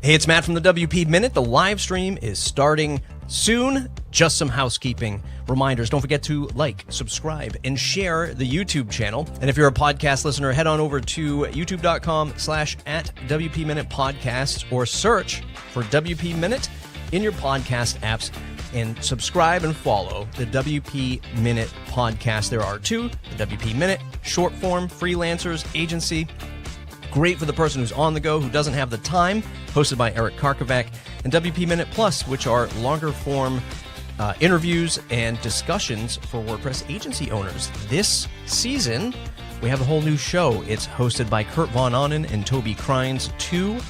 Hey, it's Matt from the WP Minute. The live stream is starting soon. Just some housekeeping reminders. Don't forget to like, subscribe, and share the YouTube channel. And if you're a podcast listener, head on over to youtube.com/@WP Minute Podcasts or search for WP Minute in your podcast apps and subscribe and follow the WP Minute podcast. There are two: the WP Minute, short form, freelancers, agency. Great for the person who's on the go, who doesn't have the time, hosted by Eric Karkovac, and WP Minute Plus, which are longer form interviews and discussions for WordPress agency owners. This season, we have a whole new show. It's hosted by Kurt Von Onen and Toby Crines, two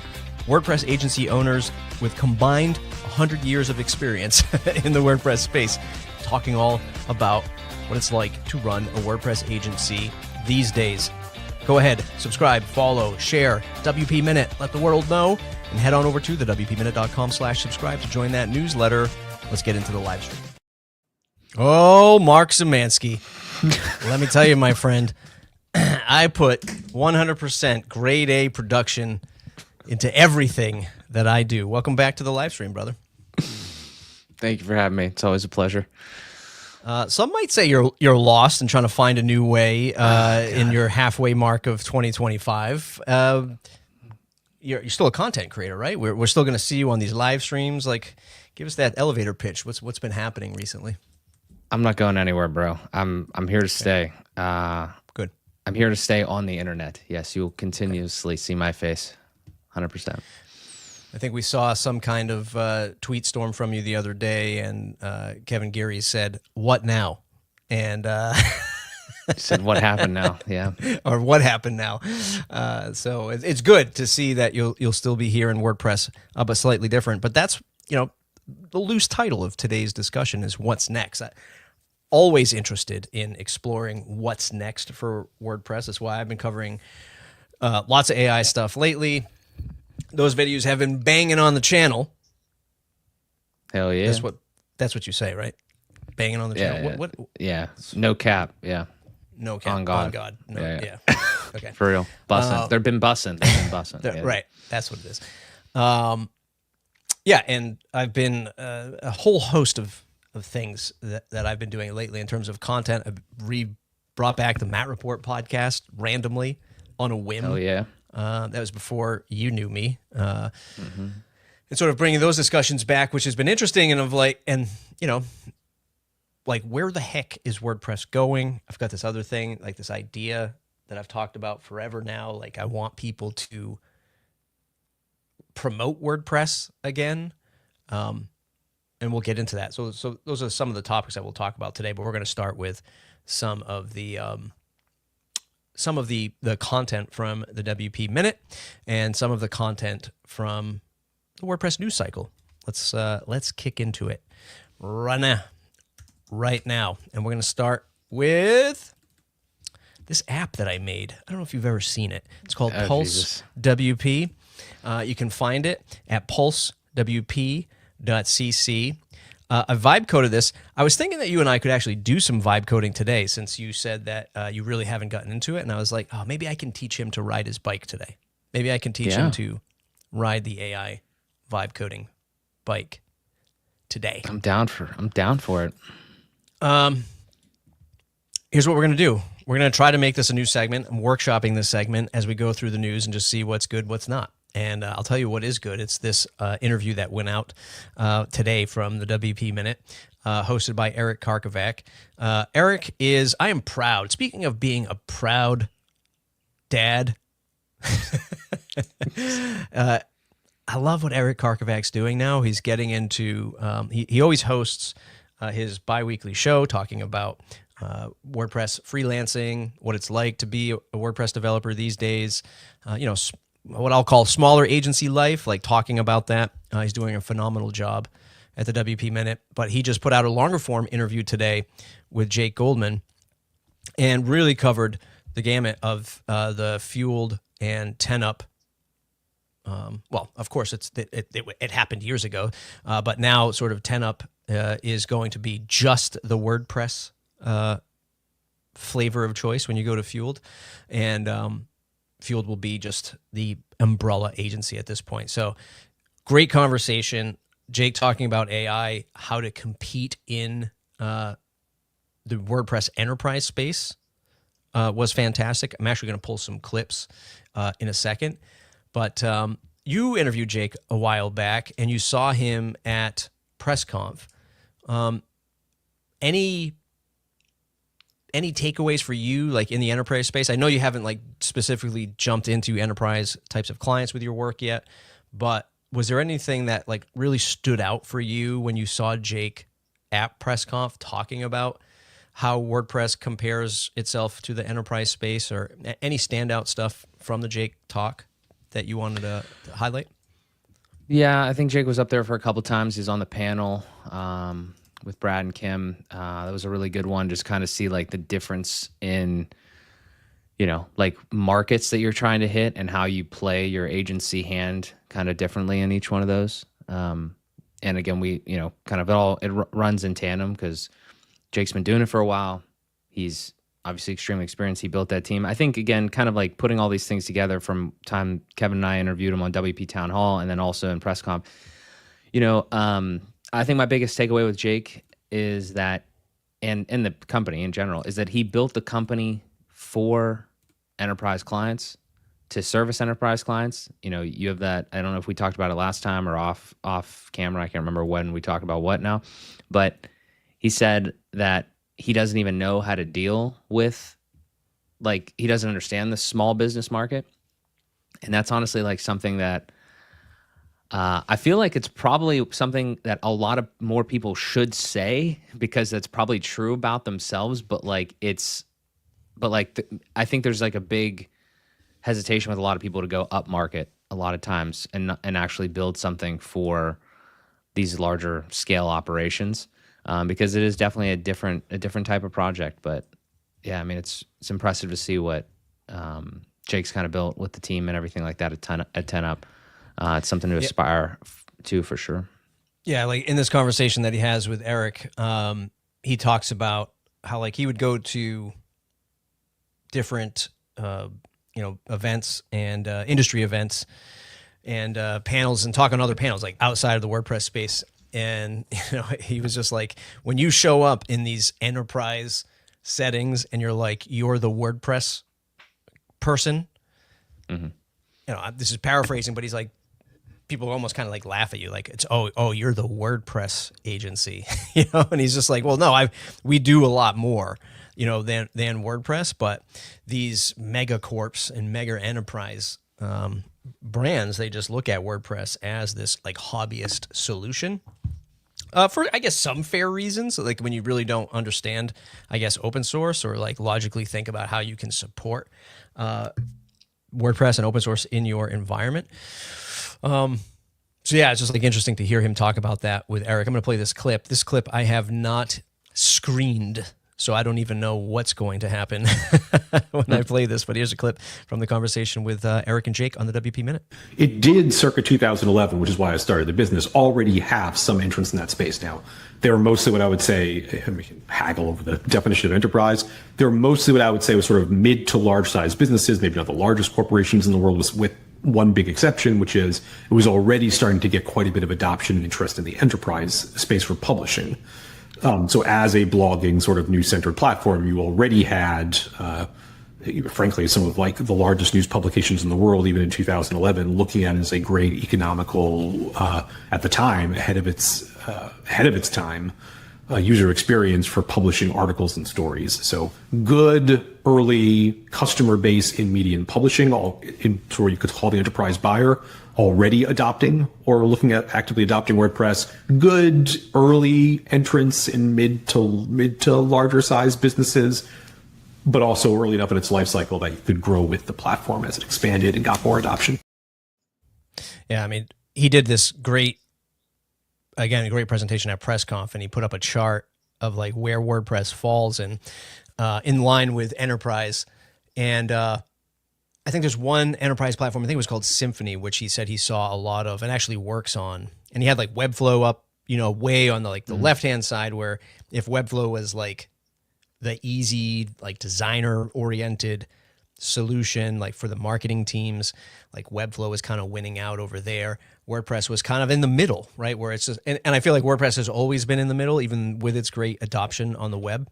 WordPress agency owners with combined 100 years of experience in the WordPress space, talking all about what it's like to run a WordPress agency these days. Go ahead, subscribe, follow, share WP Minute. Let the world know, and head on over to the WPMinute.com/subscribe to join that newsletter. Let's get into the live stream. Oh, Mark Szymanski. Let me tell you, my friend, I put 100% grade A production into everything that I do. Welcome back to the live stream, brother. Thank you for having me. It's always a pleasure. Some might say you're lost and trying to find a new way in your halfway mark of 2025. You're still a content creator, right? We're still going to see you on these live streams. Like, give us that elevator pitch. What's been happening recently? I'm not going anywhere, bro. I'm here to stay. Good. I'm here to stay on the internet. Yes, you'll continuously see my face. 100%. I think we saw some kind of tweet storm from you the other day, and Kevin Geary said, "What now?" And He said, "What happened now?" Yeah, or "What happened now?" So it's good to see that you'll still be here in WordPress, but slightly different. But that's the loose title of today's discussion is "What's next." I'm always interested in exploring what's next for WordPress. That's why I've been covering lots of AI stuff lately. Those videos have been banging on the channel. Hell yeah. That's what you say, right? Banging on the channel. What? Yeah. No cap. Yeah. No cap. On God. On God. No, yeah. Okay. For real. Bussing. They've been bussing. Yeah. Right. That's what it is. Yeah, and I've been a whole host of things that I've been doing lately in terms of content. I've brought back the Matt Report podcast randomly on a whim. Hell yeah. That was before you knew me. And sort of bringing those discussions back, which has been interesting, and where the heck is WordPress going? I've got this other thing, like this idea that I've talked about forever now. Like, I want people to promote WordPress again. And we'll get into that. So those are some of the topics that we'll talk about today, but we're going to start with some of the content from the WP Minute and some of the content from the WordPress news cycle. Let's kick into it right now. And we're going to start with this app that I made. I don't know if you've ever seen it. It's called Pulse WP. You can find it at pulsewp.cc. I vibe coded this. I was thinking that you and I could actually do some vibe coding today, since you said that you really haven't gotten into it. And I was like, oh, maybe I can teach him to ride his bike today. Maybe I can teach him to ride the AI vibe coding bike today. I'm down for it. Here's what we're going to do. We're going to try to make this a new segment. I'm workshopping this segment as we go through the news and just see what's good, what's not. And I'll tell you what is good. It's this interview that went out today from the WP Minute, hosted by Eric Karkovac. Eric is, I am proud. Speaking of being a proud dad, I love what Eric Karkovac's doing now. He's getting into, he always hosts his bi-weekly show talking about WordPress freelancing, what it's like to be a WordPress developer these days, what I'll call smaller agency life, like talking about that. He's doing a phenomenal job at the WP Minute, but he just put out a longer form interview today with Jake Goldman and really covered the gamut of the Fueled and 10up. Well, of course, it happened years ago, but now sort of 10up is going to be just the WordPress flavor of choice when you go to Fueled, and Fueled will be just the umbrella agency at this point. So great conversation. Jake talking about AI, how to compete in the WordPress enterprise space was fantastic. I'm actually going to pull some clips in a second. But you interviewed Jake a while back, and you saw him at PressConf. Any takeaways for you, like in the enterprise space? I know you haven't like specifically jumped into enterprise types of clients with your work yet, but was there anything that like really stood out for you when you saw Jake at PressConf talking about how WordPress compares itself to the enterprise space, or any standout stuff from the Jake talk that you wanted to highlight? Yeah, I think Jake was up there for a couple times. He's on the panel with Brad and Kim. That was a really good one. Just kind of see like the difference in, like markets that you're trying to hit and how you play your agency hand kind of differently in each one of those. And again, we, kind of it runs in tandem because Jake's been doing it for a while. He's obviously extremely experienced. He built that team. I think, again, kind of like putting all these things together from time Kevin and I interviewed him on WP Town Hall and then also in PressConf. I think my biggest takeaway with Jake is that, and the company in general, is that he built the company for enterprise clients, to service enterprise clients. You have that, I don't know if we talked about it last time or off camera. I can't remember when we talked about what now, but he said that he doesn't even know how to deal with, like, he doesn't understand the small business market. And that's honestly like something that I feel like it's probably something that a lot of more people should say, because that's probably true about themselves. But I think there's like a big hesitation with a lot of people to go up market a lot of times and actually build something for these larger scale operations. Because it is definitely a different type of project. But yeah, I mean, it's impressive to see what Jake's kind of built with the team and everything like that at 10 Up. It's something to aspire to, for sure. Yeah, like in this conversation that he has with Eric, he talks about how like he would go to different events and industry events and panels and talk on other panels like outside of the WordPress space. And, he was just like, when you show up in these enterprise settings and you're like, you're the WordPress person, this is paraphrasing, but he's like, people almost kind of like laugh at you. Like it's, oh, you're the WordPress agency, and he's just like, well, no, we do a lot more, than WordPress, but these mega corps and mega enterprise, brands, they just look at WordPress as this like hobbyist solution for, I guess, some fair reasons. Like when you really don't understand, I guess, open source or like logically think about how you can support WordPress and open source in your environment. So yeah, it's just like interesting to hear him talk about that with Eric. I'm going to play this clip. This clip I have not screened, so I don't even know what's going to happen when I play this. But here's a clip from the conversation with Eric and Jake on the WP Minute. It did, circa 2011, which is why I started the business, already have some entrance in that space now. They're mostly what I would say, we can haggle over the definition of enterprise. They're mostly what I would say was sort of mid to large size businesses, maybe not the largest corporations in the world, with one big exception, which is it was already starting to get quite a bit of adoption and interest in the enterprise space for publishing. So as a blogging sort of news-centered platform, you already had, frankly, some of like the largest news publications in the world, even in 2011, looking at it as a great economical, at the time, ahead of its time, user experience for publishing articles and stories. So good early customer base in media and publishing, all in sort of what you could call the enterprise buyer, already adopting or looking at actively adopting WordPress. Good early entrance in mid to larger size businesses, but also early enough in its life cycle that you could grow with the platform as it expanded and got more adoption. Yeah, I mean, he did this great presentation at PressConf, and he put up a chart of like where WordPress falls in line with enterprise. And I think there's one enterprise platform, I think it was called Symphony, which he said he saw a lot of and actually works on. And he had like Webflow up, way on the like the left-hand side, where if Webflow was like the easy, like designer-oriented solution, like for the marketing teams, like Webflow is kind of winning out over there. WordPress was kind of in the middle, right? Where it's just, and I feel like WordPress has always been in the middle, even with its great adoption on the web.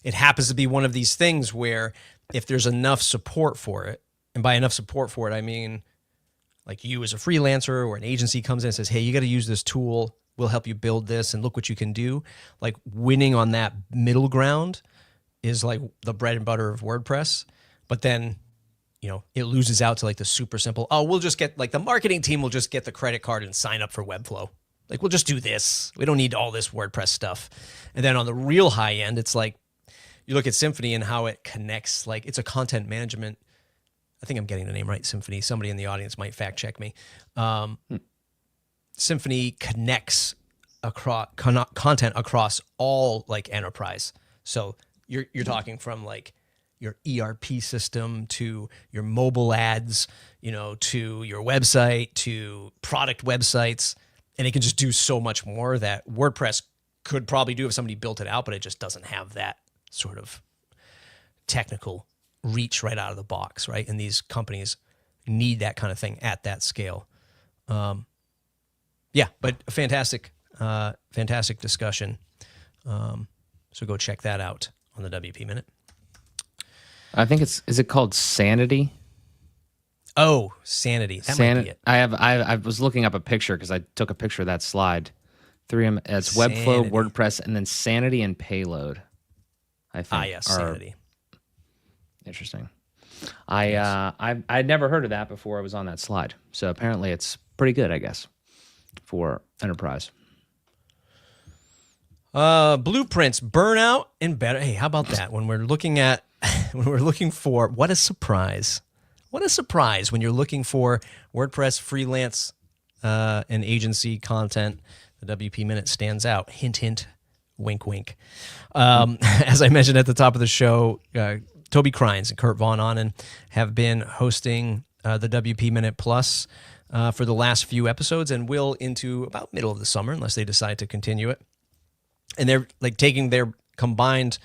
It happens to be one of these things where if there's enough support for it, and by enough support for it, I mean, like you as a freelancer or an agency comes in and says, hey, you got to use this tool. We'll help you build this and look what you can do. Like winning on that middle ground is like the bread and butter of WordPress. But then, you know, it loses out to like the super simple, oh, we'll just get like the marketing team will just get the credit card and sign up for Webflow. Like we'll just do this. We don't need all this WordPress stuff. And then on the real high end, it's like you look at Symphony and how it connects, like it's a content management. I think I'm getting the name right, Symphony. Somebody in the audience might fact check me. Symphony connects across content across all like enterprise. So you're talking from like your ERP system to your mobile ads, you know, to your website, to product websites, and it can just do so much more that WordPress could probably do if somebody built it out, but it just doesn't have that sort of technical reach right out of the box, right? And these companies need that kind of thing at that scale. Yeah, but a fantastic discussion. So go check that out on the WP Minute. I think is it called Sanity? Oh, Sanity. That might be it. I was looking up a picture because I took a picture of that slide. It's Webflow, WordPress, and then Sanity and Payload. I think. Yes, Sanity. Interesting. I'd never heard of that before I was on that slide. So apparently it's pretty good, I guess, for enterprise. Blueprints, burnout, and better. Hey, how about that? When we're looking for, what a surprise. What a surprise when you're looking for WordPress freelance and agency content. The WP Minute stands out. Hint, hint, wink, wink. As I mentioned at the top of the show, Toby Crines and Kurt Von Onen have been hosting the WP Minute Plus for the last few episodes and will into about middle of the summer unless they decide to continue it. And they're like taking their combined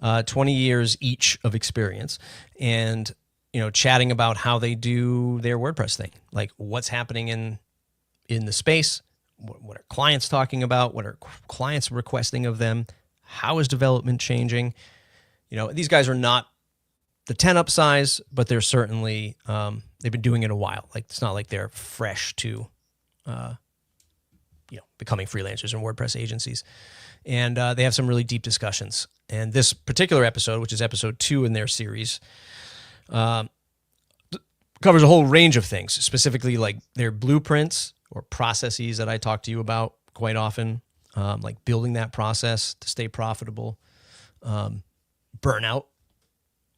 20 years each of experience and, you know, chatting about how they do their WordPress thing, like what's happening in the space, what are clients talking about, what are clients requesting of them, how is development changing. You know, these guys are not the 10-up size, but they're certainly, they've been doing it a while. Like, it's not like they're fresh to, becoming freelancers and WordPress agencies. And they have some really deep discussions. And this particular episode, which is episode 2 in their series, covers a whole range of things, specifically like their blueprints or processes that I talk to you about quite often, like building that process to stay profitable, burnout,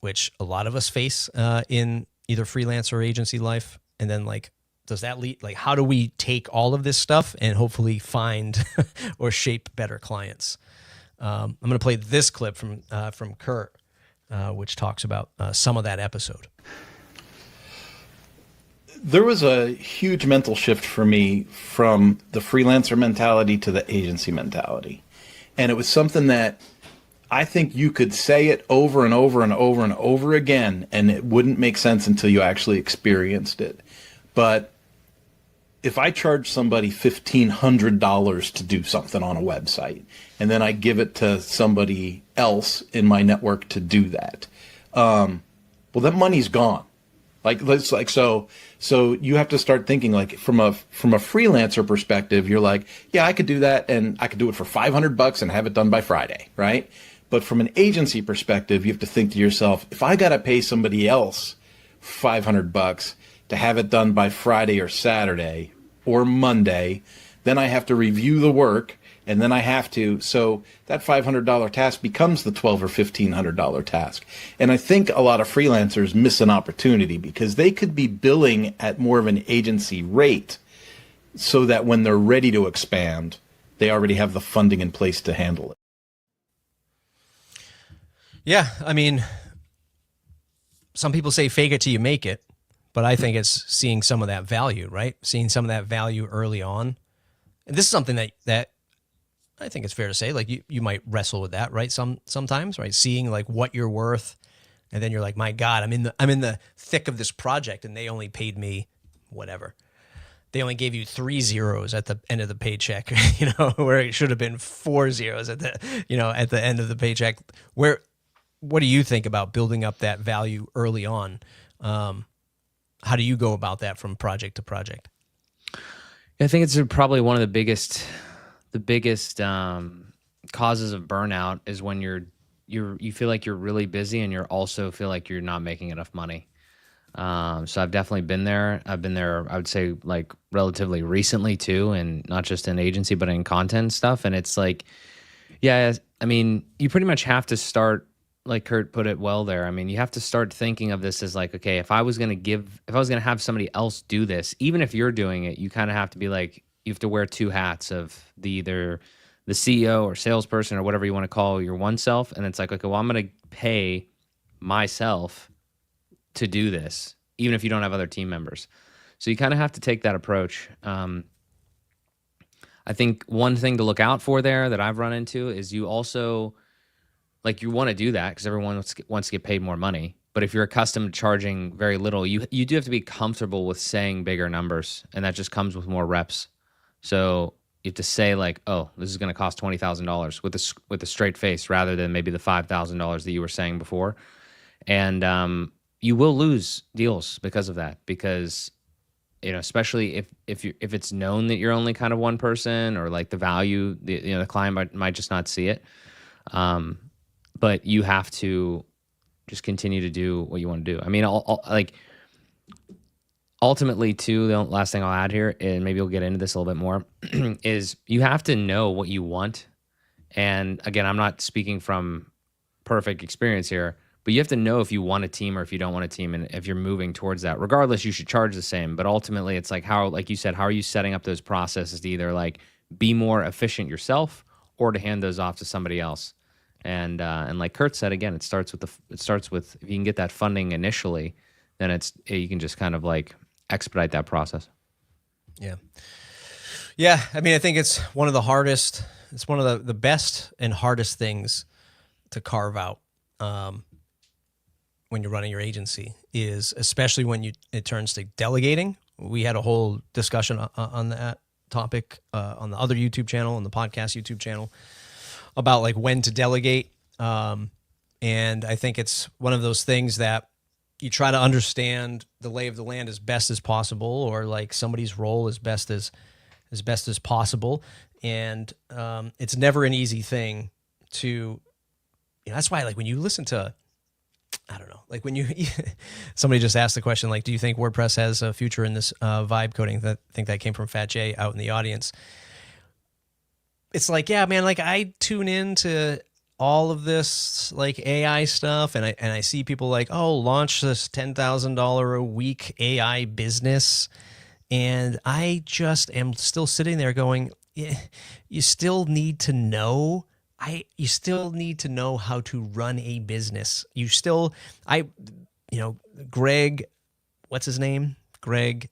which a lot of us face in either freelance or agency life. And then like, does that lead, like, how do we take all of this stuff and hopefully find or shape better clients? I'm going to play this clip from Kurt, which talks about some of that episode. There was a huge mental shift for me from the freelancer mentality to the agency mentality. And it was something that I think you could say it over and over and over and over again, and it wouldn't make sense until you actually experienced it. But if I charge somebody $1,500 to do something on a website, and then I give it to somebody else in my network to do that, well, that money's gone. So you have to start thinking like from a freelancer perspective, you're like, yeah, I could do that, and I could do it for $500 and have it done by Friday, right? But from an agency perspective, you have to think to yourself, if I got to pay somebody else $500 to have it done by Friday or Saturday or Monday, then I have to review the work, and then I have to, so that $500 task becomes the $1,200 or $1,500 task. And I think a lot of freelancers miss an opportunity because they could be billing at more of an agency rate so that when they're ready to expand, they already have the funding in place to handle it. Yeah, I mean, some people say fake it till you make it, but I think it's seeing some of that value, right? Seeing some of that value early on. And this is something that I think it's fair to say, like you might wrestle with that, right? Sometimes, right? Seeing like what you're worth, and then you're like, my God, I'm in the thick of this project, and they only paid me whatever. They only gave you 3 zeros at the end of the paycheck, where it should have been 4 zeros at the end of the paycheck. What do you think about building up that value early on? How do you go about that from project to project? I think it's probably one of the biggest causes of burnout is when you feel like you're really busy and you're also feel like you're not making enough money. So I've definitely been there. I've been there, I would say, like relatively recently too, and not just in agency, but in content stuff. And it's like, yeah, I mean, you pretty much have to start, like Kurt put it well there. I mean, you have to start thinking of this as like, okay, if I was going to have somebody else do this, even if you're doing it, you kind of have to be like, you have to wear 2 hats of either the CEO or salesperson or whatever you want to call your one self. And it's like, okay, well, I'm going to pay myself to do this, even if you don't have other team members. So you kind of have to take that approach. I think one thing to look out for there that I've run into is you also, like, you want to do that because everyone wants to get paid more money. But if you're accustomed to charging very little, you do have to be comfortable with saying bigger numbers, and that just comes with more reps. So you have to say like, oh, this is going to cost $20,000 with a straight face rather than maybe the $5,000 that you were saying before. And you will lose deals because of that, because especially if it's known that you're only kind of one person, or like the value, the client might just not see it. But you have to just continue to do what you want to do. I mean, like ultimately too, the last thing I'll add here, and maybe we'll get into this a little bit more, is you have to know what you want. And again, I'm not speaking from perfect experience here, but you have to know if you want a team or if you don't want a team, and if you're moving towards that. Regardless, you should charge the same. But ultimately, it's like like you said, how are you setting up those processes to either like be more efficient yourself or to hand those off to somebody else? And like Kurt said, again, it starts with if you can get that funding initially, then you can just kind of like expedite that process. Yeah. I mean, I think it's one of the hardest. It's one of the best and hardest things to carve out when you're running your agency, is especially when it turns to delegating. We had a whole discussion on that topic on the other YouTube channel, on the podcast YouTube channel, about like when to delegate. And I think it's one of those things that you try to understand the lay of the land as best as possible, or like somebody's role as best as possible. And it's never an easy thing to, that's why, like, when you listen to, I don't know, like when somebody just asked the question, like, do you think WordPress has a future in this vibe coding? I think that came from Fat J out in the audience. It's like, yeah, man, like I tune into all of this like AI stuff, and I see people like, oh, launch this $10,000 a week AI business, and I just am still sitting there going, you still need to know. You still need to know how to run a business. Greg, what's his name? Greg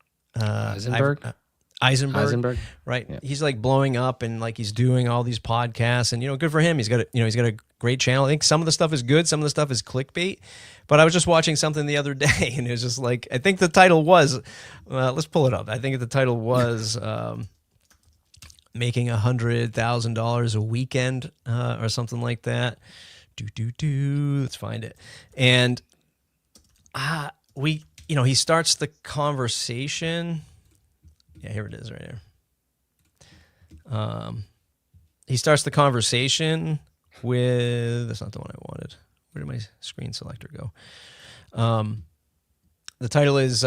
Eisenberg, right? Yeah. He's like blowing up, and like he's doing all these podcasts, and good for him. He's got a great channel. I think some of the stuff is good, some of the stuff is clickbait. But I was just watching something the other day, and it was just like, I think the title was, let's pull it up. I think the title was making $100,000 a weekend or something like that. Let's find it. And he starts the conversation. Yeah, here it is right here. He starts the conversation with, that's not the one I wanted. Where did my screen selector go? The title is,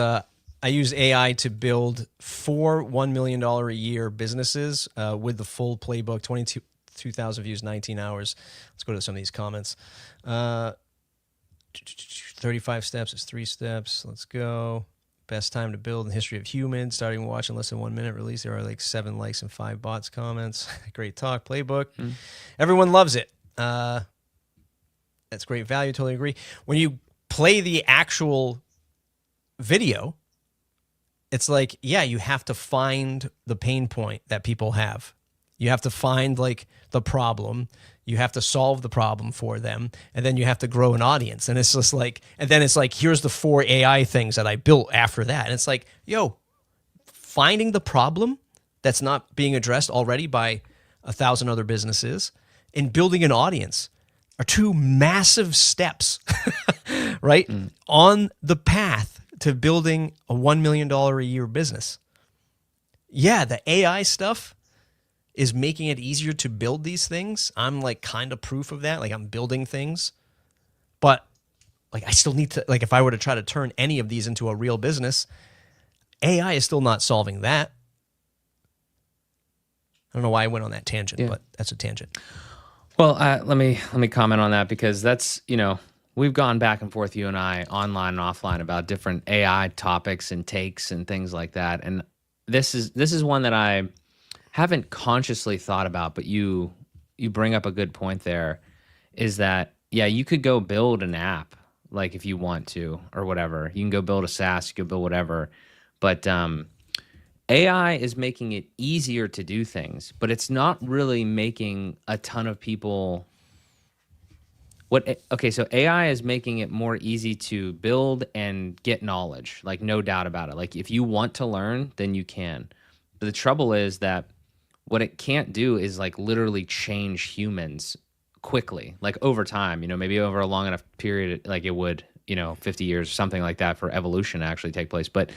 I use AI to build 4 $1 million a year businesses with the full playbook, 22,000 views, 19 hours. Let's go to some of these comments. 35 steps is 3 steps. Let's go. Best time to build in the history of humans. Starting watch in less than 1 minute. Release. There are like 7 likes and 5 bots comments. Great talk. Playbook. Everyone loves it. That's great value. Totally agree. When you play the actual video, it's like, yeah, you have to find the pain point that people have. You have to find like the problem. You have to solve the problem for them. And then you have to grow an audience. And it's just like, and then it's like, here's the 4 AI things that I built after that. And it's like, yo, finding the problem that's not being addressed already by 1,000 other businesses and building an audience are two massive steps, right? On the path to building a $1 million a year business. Yeah, the AI stuff is making it easier to build these things. I'm like kind of proof of that. Like I'm building things, but like I still need to, like if I were to try to turn any of these into a real business, AI is still not solving that. I don't know why I went on that tangent, but that's a tangent. Well, let me comment on that, because that's, we've gone back and forth, you and I, online and offline, about different AI topics and takes and things like that. And this is one that I haven't consciously thought about, but you bring up a good point there, is that, yeah, you could go build an app, like if you want to, or whatever. You can go build a SaaS, you could build whatever. But AI is making it easier to do things, but it's not really making a ton of people so AI is making it more easy to build and get knowledge, like no doubt about it. Like if you want to learn, then you can. But the trouble is that what it can't do is like literally change humans quickly, like over time, maybe over a long enough period, like it would, 50 years or something like that for evolution to actually take place. But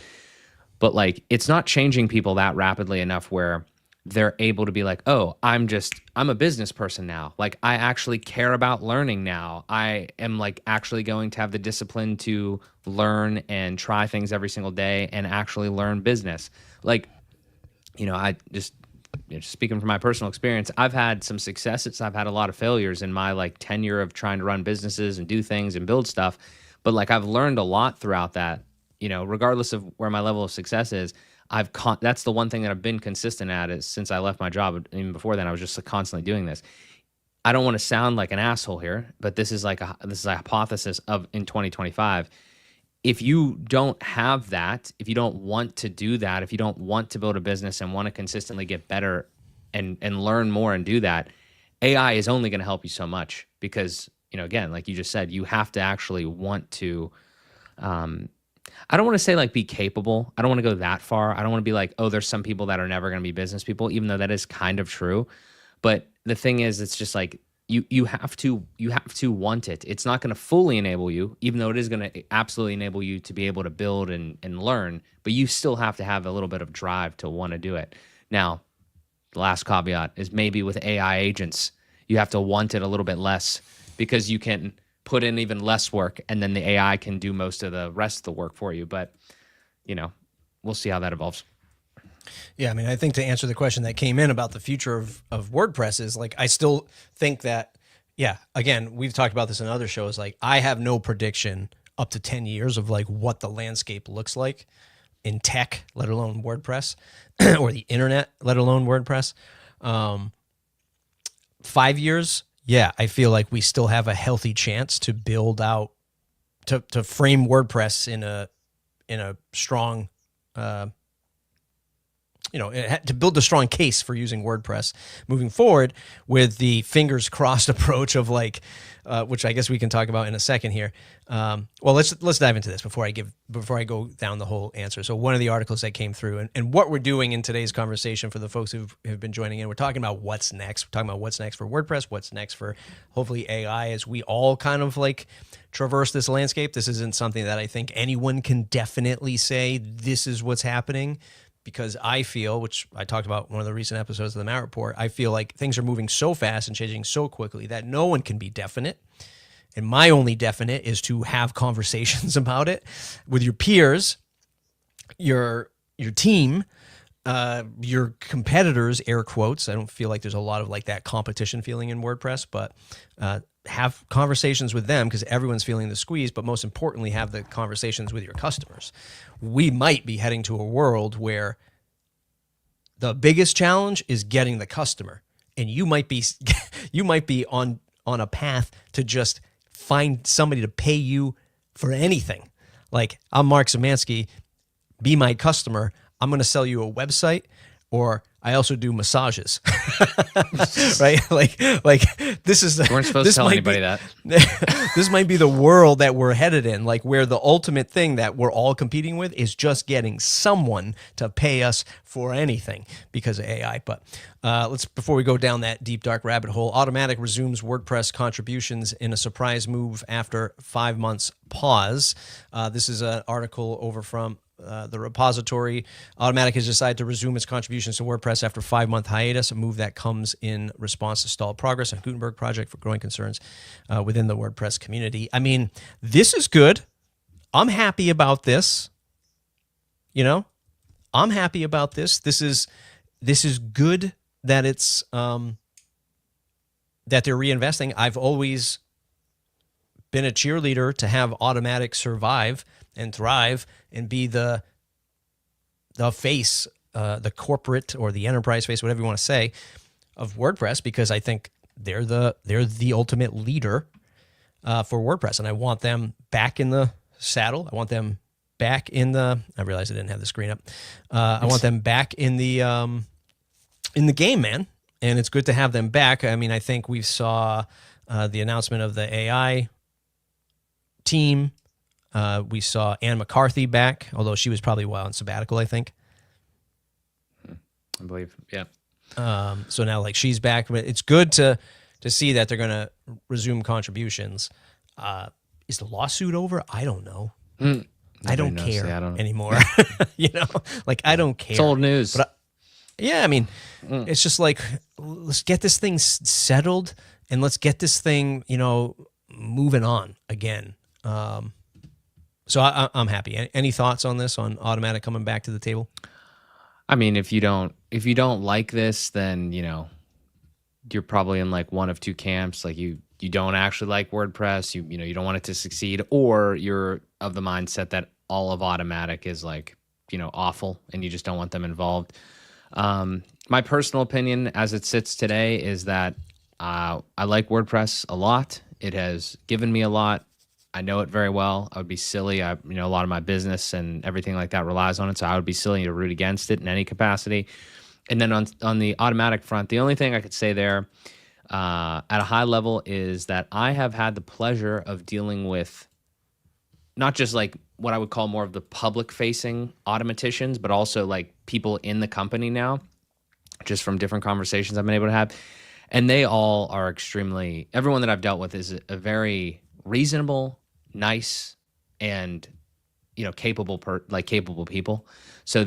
like it's not changing people that rapidly enough where they're able to be like, oh, I'm a business person now. Like I actually care about learning now. I am like actually going to have the discipline to learn and try things every single day and actually learn business. Like, I just speaking from my personal experience, I've had some successes. I've had a lot of failures in my like tenure of trying to run businesses and do things and build stuff. But like I've learned a lot throughout that, regardless of where my level of success is. That's the one thing that I've been consistent at is since I left my job. Even before then, I was just constantly doing this. I don't want to sound like an asshole here, but this is a hypothesis of in 2025. If you don't have that, if you don't want to do that, if you don't want to build a business and want to consistently get better and learn more and do that, AI is only going to help you so much because, again, like you just said, you have to actually want to, I don't want to say like be capable. I don't want to go that far. I don't want to be like, oh, there's some people that are never going to be business people, even though that is kind of true. But the thing is, it's just like you have to want it. It's not going to fully enable you, even though it is going to absolutely enable you to be able to build and learn. But you still have to have a little bit of drive to want to do it. Now, the last caveat is maybe with AI agents, you have to want it a little bit less because you can put in even less work, and then the AI can do most of the rest of the work for you. But, we'll see how that evolves. Yeah, I mean, I think to answer the question that came in about the future of WordPress is like, I still think that, yeah, again, we've talked about this in other shows. Like, I have no prediction up to 10 years of like what the landscape looks like in tech, let alone WordPress, or the internet, let alone WordPress. 5 years, yeah, I feel like we still have a healthy chance to build out, to frame WordPress in a strong, to build a strong case for using WordPress moving forward, with the fingers crossed approach of like, which I guess we can talk about in a second here. Well, let's dive into this before I go down the whole answer. So one of the articles that came through, and what we're doing in today's conversation for the folks who have been joining in, we're talking about what's next. We're talking about what's next for WordPress, what's next for hopefully AI, as we all kind of like traverse this landscape. This isn't something that I think anyone can definitely say this is what's happening, because I feel, which I talked about in one of the recent episodes of the Matt Report, I feel like things are moving so fast and changing so quickly that no one can be definite. And my only definite is to have conversations about it with your peers, your team, your competitors, air quotes. I don't feel like there's a lot of like that competition feeling in WordPress, but have conversations with them because everyone's feeling the squeeze, but most importantly, have the conversations with your customers. We might be heading to a world where the biggest challenge is getting the customer, and you might be on a path to just find somebody to pay you for anything. Like, I'm Mark Szymanski, be my customer. I'm going to sell you a website or I also do massages, right? Like this is the, You weren't supposed to tell anybody that. This might be the world that we're headed in, like where the ultimate thing that we're all competing with is just getting someone to pay us for anything because of AI. But before we go down that deep, dark rabbit hole, Automattic resumes WordPress contributions in a surprise move after 5 months pause. This is an article over from the repository. Automattic has decided to resume its contributions to WordPress after 5-month hiatus, a move that comes in response to stalled progress on Gutenberg project for growing concerns within the WordPress community. I mean, this is good. I'm happy about this. You know, I'm happy about this. This is good that it's that they're reinvesting. I've always been a cheerleader to have Automattic survive and thrive and be the face, the corporate or the enterprise face, whatever you want to say, of WordPress, because I think they're the ultimate leader for WordPress, and I want them back in the saddle. I want them back in the. I realized I didn't have the screen up. I want them back in the game, man, and it's good to have them back. I mean, I think we saw the announcement of the AI team. We saw Ann McCarthy back, although she was probably on sabbatical, I think. I believe, yeah. So now, like, she's back, but it's good to see that they're going to resume contributions. Is the lawsuit over? I don't know. I don't care anymore. You know, like, I don't care. It's old news. But I mean, it's just like, let's get this thing settled and let's get this thing, you know, moving on again. So I'm happy. Any thoughts on this, on Automattic coming back to the table? I mean, if you don't like this, then, you know, you're probably in like one of two camps. Like you don't actually like WordPress. You know, you don't want it to succeed, or you're of the mindset that all of Automattic is like, you know, awful and you just don't want them involved. My personal opinion as it sits today is that I like WordPress a lot. It has given me a lot. I know it very well. I would be silly. A lot of my business and everything like that relies on it, so I would be silly to root against it in any capacity. And then on the Automattic front, the only thing I could say there at a high level is that I have had the pleasure of dealing with not just like what I would call more of the public-facing automaticians, but also like people in the company now, just from different conversations I've been able to have. And they all are everyone that I've dealt with is a very reasonable, nice, and, you know, capable people. So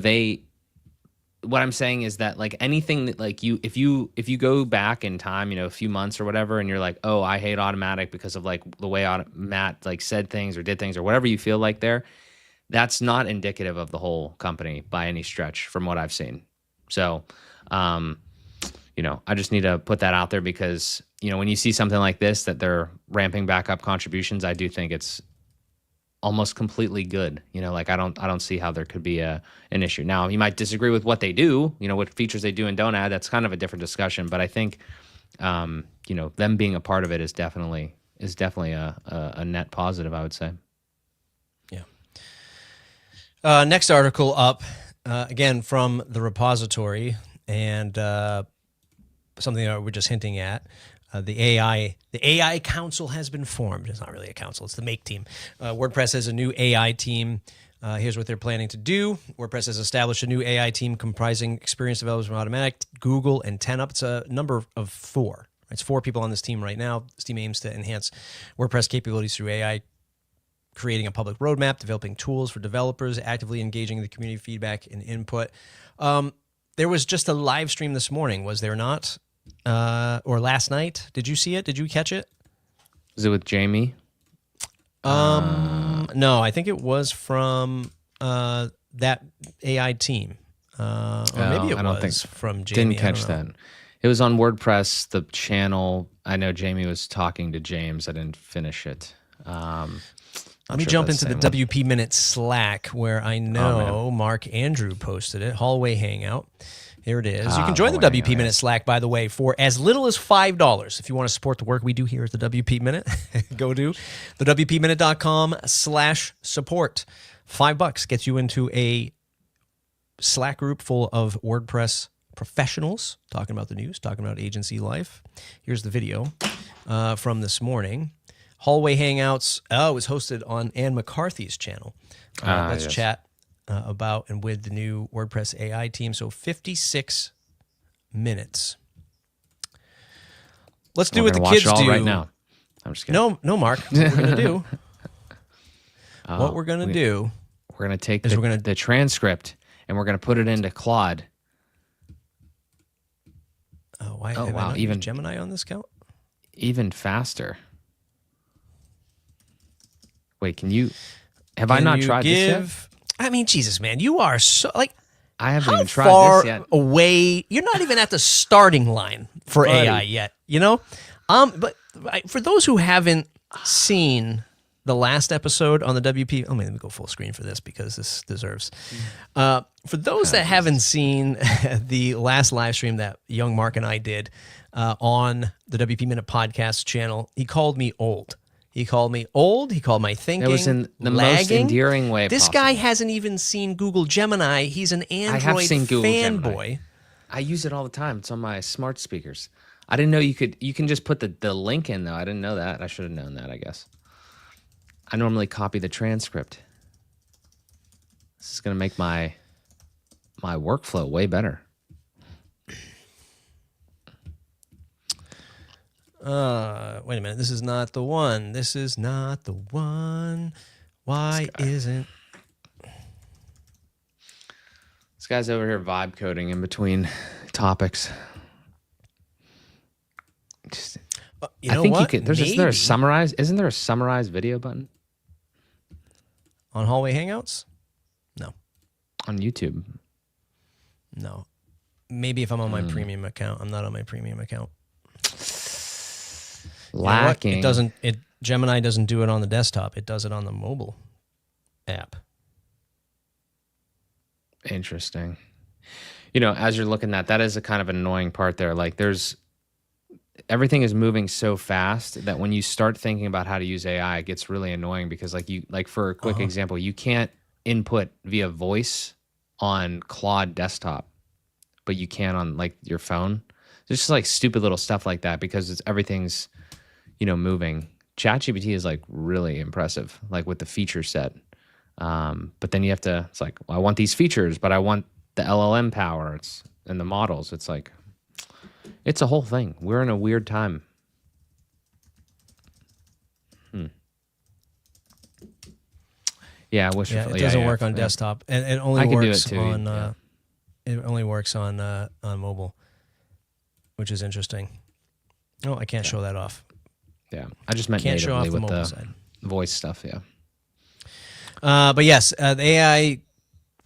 what I'm saying is that, like, anything that, like, if you go back in time, you know, a few months or whatever, and you're like, oh, I hate Automattic because of like the way Matt like said things or did things or whatever you feel like there, that's not indicative of the whole company by any stretch from what I've seen. So, you know, I just need to put that out there because, you know, when you see something like this, that they're ramping back up contributions, I do think it's almost completely good. You know, like I don't see how there could be an issue. Now, you might disagree with what they do, you know, what features they do and don't add. That's kind of a different discussion. But I think, you know, them being a part of it is definitely a net positive, I would say. Yeah. Next article up, again, from the repository, and something that we're just hinting at. The AI council has been formed. It's not really a council, it's the make team. WordPress has a new AI team. Here's what they're planning to do. WordPress has established a new AI team comprising experienced developers from Automattic, Google, and 10up. It's a number of 4. It's 4 people on this team right now. This team aims to enhance WordPress capabilities through AI, creating a public roadmap, developing tools for developers, actively engaging the community feedback and input. There was just a live stream this morning, was there not? Or last night? Did you see it? Did you catch it? Is it with Jamie? No, I think it was from that AI team. Or maybe it was from Jamie. Didn't catch that. It was on WordPress, the channel. I know Jamie was talking to James. I didn't finish it. Let me jump into the WP Minute Slack, where I know Mark Andrew posted it. Hallway Hangout. Here it is. You can join the WP Minute Slack, by the way, for as little as $5. If you want to support the work we do here at the WP Minute, go to thewpminute.com/support. $5 gets you into a Slack group full of WordPress professionals talking about the news, talking about agency life. Here's the video from this morning. Hallway Hangouts was hosted on Ann McCarthy's channel. Let's yes. chat about and with the new WordPress AI team. So 56 minutes. Let's do what the kids do right now. I'm just kidding. No, Mark. What we're gonna do. What we're gonna do. We're gonna take the transcript and we're gonna put it into Claude. Why? Oh, wow! Even Gemini on this count? Even faster. Wait, have I not tried this yet? I mean, Jesus, man, you are so like. I haven't even tried far this yet. Away, you're not even at the starting line for AI yet. You know, but for those who haven't seen the last episode on the WP, let me go full screen for this because this deserves. For those that haven't seen the last live stream that young Mark and I did on the WP Minute podcast channel, he called me old. He called me old. He called my thinking. It was in the lagging. most endearing way This possible. guy hasn't even seen Google Gemini. He's an Android fanboy. I use it all the time. It's on my smart speakers. I didn't know you can just put the link in though. I didn't know that. I should have known that, I guess. I normally copy the transcript. This is going to make my workflow way better. Wait a minute. This is not the one. This is not the one. Why isn't... This guy's over here vibe coding in between topics. Just, you know I think what? you could. Is there a summarize? Isn't there a summarize video button on Hallway Hangouts? No. On YouTube? No. Maybe if I'm on my premium account. I'm not on my premium account. Lacking. It doesn't. Gemini doesn't do it on the desktop. It does it on the mobile app. Interesting. You know, as you're looking at that is a kind of an annoying part there. Like everything is moving so fast that when you start thinking about how to use AI, it gets really annoying because like for a quick example, you can't input via voice on Claude desktop, but you can on like your phone. There's just like stupid little stuff like that because everything's, moving. ChatGPT is like really impressive, like with the feature set. But then it's like, well, I want these features, but I want the LLM power. And the models. It's like, it's a whole thing. We're in a weird time. Yeah, I wish it doesn't work on desktop, and it only works on. It only works on mobile, which is interesting. Oh, I can't show that off. Yeah, I just meant can't show off natively the with mobile the side. Voice stuff. Yeah. But yes, the AI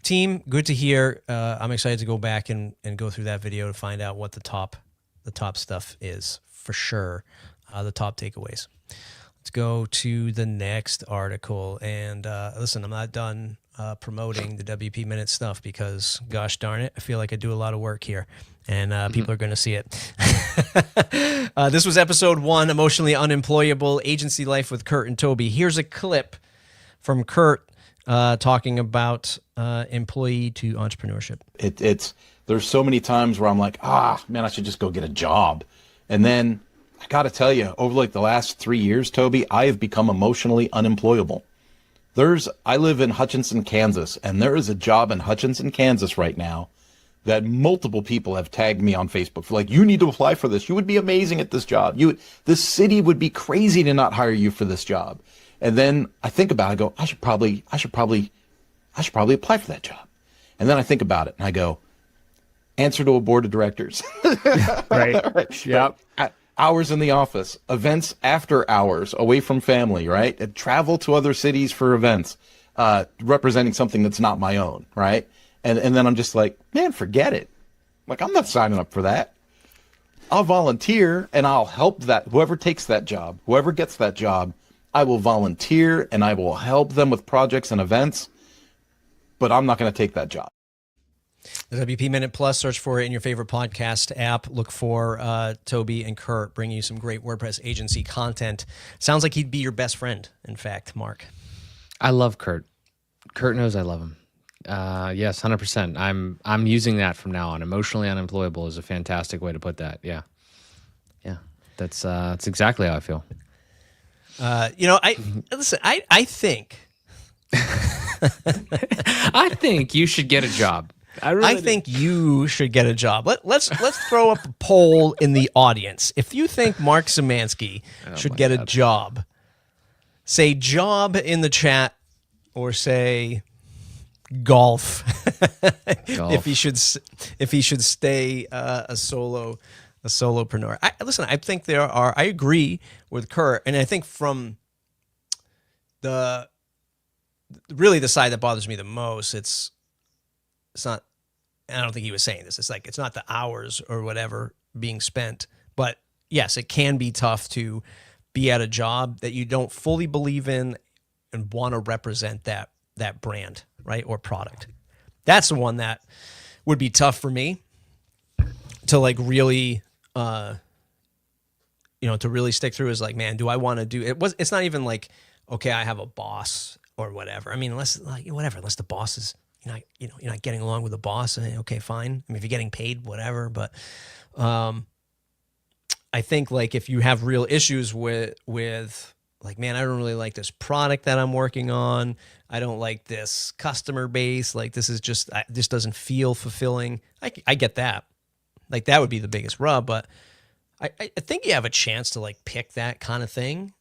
team, good to hear. I'm excited to go back and go through that video to find out what the top stuff is for sure. The top takeaways. Let's go to the next article. And listen, I'm not done promoting the WP Minute stuff because, gosh darn it, I feel like I do a lot of work here, and people are going to see it. This was episode 1, Emotionally Unemployable, Agency Life with Kurt and Toby. Here's a clip from Kurt talking about employee to entrepreneurship. There's so many times where I'm like, man, I should just go get a job. And then I got to tell you, over like the last 3 years, Toby, I have become emotionally unemployable. I live in Hutchinson, Kansas, and there is a job in Hutchinson, Kansas right now that multiple people have tagged me on Facebook for like, you need to apply for this. You would be amazing at this job. This city would be crazy to not hire you for this job. And then I think about it, I go, I should probably apply for that job. And then I think about it and I go, answer to a board of directors. Right. Yep. Hours in the office, events after hours, away from family, right? And travel to other cities for events, representing something that's not my own, right? And then I'm just like, man, forget it. Like, I'm not signing up for that. I'll volunteer and I'll help whoever takes that job, whoever gets that job, I will volunteer and I will help them with projects and events, but I'm not going to take that job. The WP Minute Plus, search for it in your favorite podcast app. Look for Toby and Kurt bringing you some great WordPress agency content. Sounds like he'd be your best friend, in fact, Mark. I love Kurt. Kurt knows I love him. Yes, 100%. I'm using that from now on. Emotionally unemployable is a fantastic way to put that. Yeah. Yeah. That's exactly how I feel. I listen. I think I think you should get a job. I think you should get a job. Let's throw up a poll in the audience. If you think Mark Szymanski should get a job, say job in the chat, or say golf. If he should stay a solopreneur. Listen, I think I agree with Kurt, and I think from the side that bothers me the most, it's not, I don't think he was saying this, it's like, it's not the hours or whatever being spent, but yes, it can be tough to be at a job that you don't fully believe in and want to represent that brand, right, or product. That's the one that would be tough for me to like really to really stick through, is like, man, do I want to do it? It's not even like, okay, I have a boss or whatever. I mean, unless the boss is, you're not getting along with the boss, okay, fine. I mean, if you're getting paid, whatever. But I think like if you have real issues with like, man, I don't really like this product that I'm working on. I don't like this customer base. Like, this doesn't feel fulfilling. I get that. Like, that would be the biggest rub. But I think you have a chance to like pick that kind of thing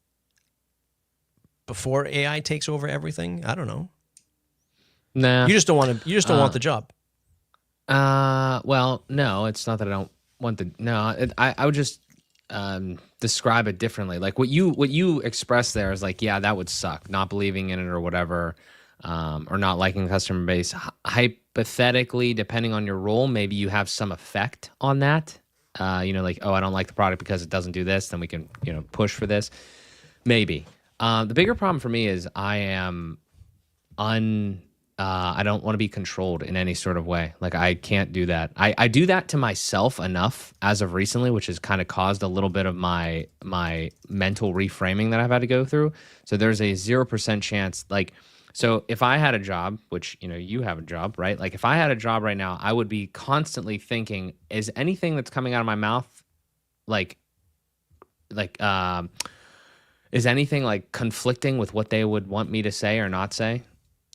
before AI takes over everything. I don't know. Nah. You just don't want to. You just don't want the job. Well, no, it's not that I don't want the. No, I would just describe it differently. Like what you expressed there is like, yeah, that would suck, not believing in it or whatever, or not liking the customer base. Hypothetically, depending on your role, maybe you have some effect on that. Like, oh, I don't like the product because it doesn't do this, then we can, push for this. Maybe. The bigger problem for me is I don't want to be controlled in any sort of way. Like, I can't do that. I do that to myself enough as of recently, which has kind of caused a little bit of my mental reframing that I've had to go through. So there's a 0% chance, like, so if I had a job, which, you have a job, right? Like, if I had a job right now, I would be constantly thinking, is anything that's coming out of my mouth, is anything like conflicting with what they would want me to say or not say?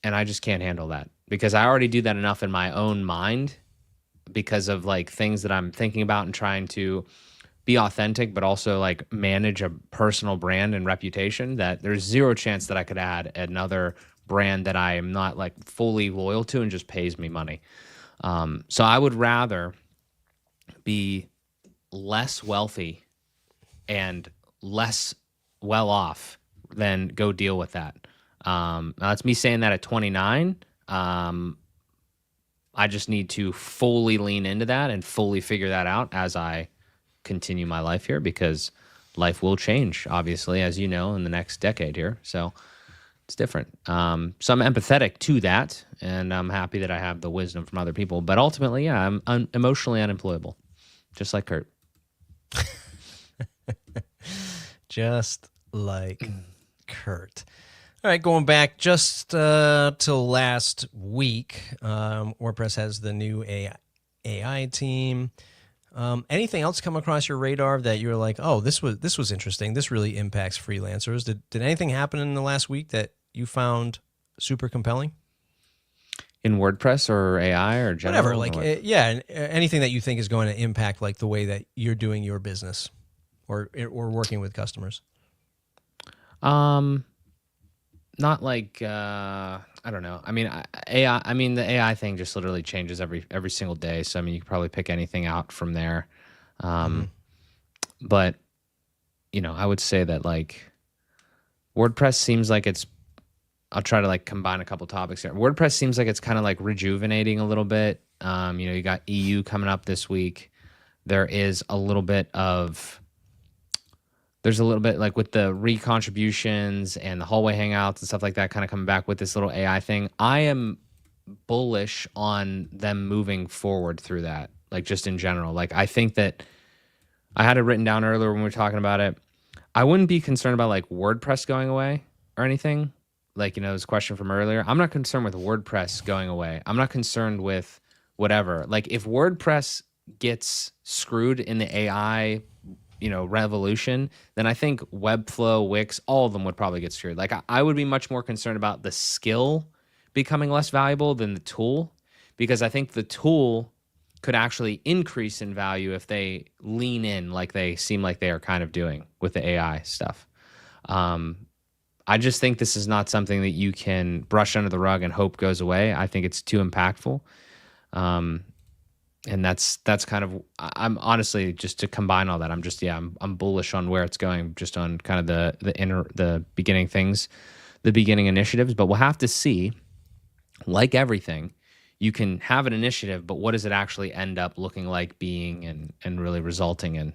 And I just can't handle that, because I already do that enough in my own mind because of like things that I'm thinking about and trying to be authentic, but also like manage a personal brand and reputation, that there's 0 chance that I could add another brand that I am not like fully loyal to and just pays me money. So I would rather be less wealthy and less well off than go deal with that. Now that's me saying that at 29. I just need to fully lean into that and fully figure that out as I continue my life here, because life will change, obviously, as you know, in the next decade here. So it's different. So I'm empathetic to that, and I'm happy that I have the wisdom from other people. But ultimately, yeah, I'm emotionally unemployable, just like Kurt. Just like Kurt. All right, going back just till last week, WordPress has the new AI team. Anything else come across your radar that you were like, oh, this was interesting. This really impacts freelancers. Did anything happen in the last week that you found super compelling? In WordPress or AI or general? Whatever, like anything that you think is going to impact like the way that you're doing your business or working with customers. Not like I don't know. I mean, AI. I mean, the AI thing just literally changes every single day. So I mean, you could probably pick anything out from there. But I would say that like WordPress seems like it's. I'll try to like combine a couple topics here. WordPress seems like it's kind of like rejuvenating a little bit. You got EU coming up this week. There's a little bit like with the recontributions and the hallway hangouts and stuff like that kind of coming back with this little AI thing. I am bullish on them moving forward through that, like just in general. Like I think that I had it written down earlier when we were talking about it. I wouldn't be concerned about like WordPress going away or anything, like, this question from earlier, I'm not concerned with WordPress going away. I'm not concerned with whatever. Like, if WordPress gets screwed in the AI, revolution, then I think Webflow, Wix, all of them would probably get screwed. Like, I would be much more concerned about the skill becoming less valuable than the tool, because I think the tool could actually increase in value if they lean in like they seem like they are kind of doing with the AI stuff. I just think this is not something that you can brush under the rug and hope goes away. I think it's too impactful. And that's kind of, I'm honestly, just to combine all that, I'm bullish on where it's going, just on kind of the beginning things, the beginning initiatives. But we'll have to see. Like everything, you can have an initiative, but what does it actually end up looking like, being, and really resulting in?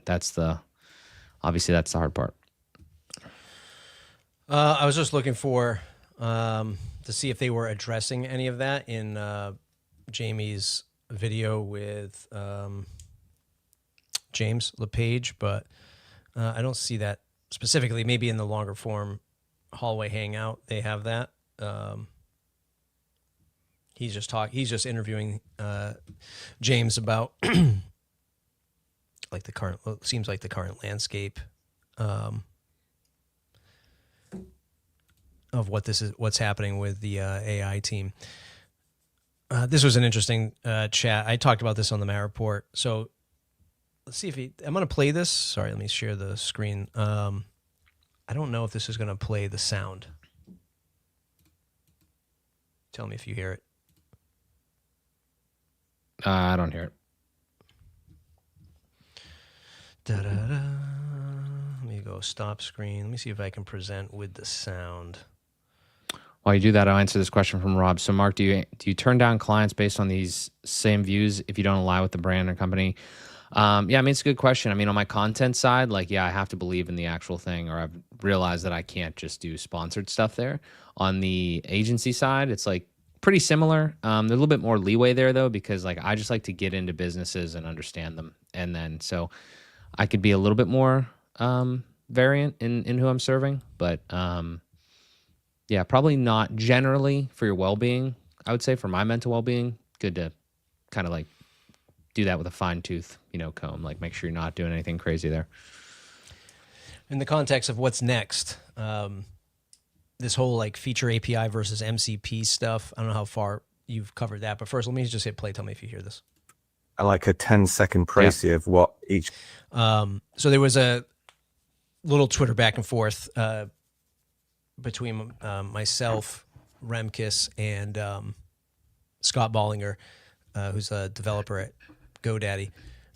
Obviously that's the hard part. I was just looking for to see if they were addressing any of that in Jamie's video with James LePage, but I don't see that specifically. Maybe in the longer form hallway hangout they have that. He's just interviewing James about like seems like the current landscape of what's happening with the AI team. This was an interesting chat. I talked about this on the Matt Report. So let's see I'm going to play this. Sorry, let me share the screen. I don't know if this is going to play the sound. Tell me if you hear it. I don't hear it. Da-da-da. Let me go stop screen. Let me see if I can present with the sound. While you do that, I'll answer this question from Rob. So, Mark, do you turn down clients based on these same views if you don't align with the brand or company? It's a good question. On my content side, I have to believe in the actual thing, or I've realized that I can't just do sponsored stuff there. On the agency side, it's pretty similar. There's a little bit more leeway there though, because I just like to get into businesses and understand them. And then, so I could be a little bit more variant in who I'm serving, but probably not generally for your well-being. I would say for my mental well-being, good to kind of do that with a fine tooth, comb, make sure you're not doing anything crazy there. In the context of what's next, this whole feature API versus MCP stuff, I don't know how far you've covered that, but first let me just hit play. Tell me if you hear this. I like a 10-second précis of what each. So there was a little Twitter back and forth between myself, Remkis, and Scott Bollinger, who's a developer at GoDaddy.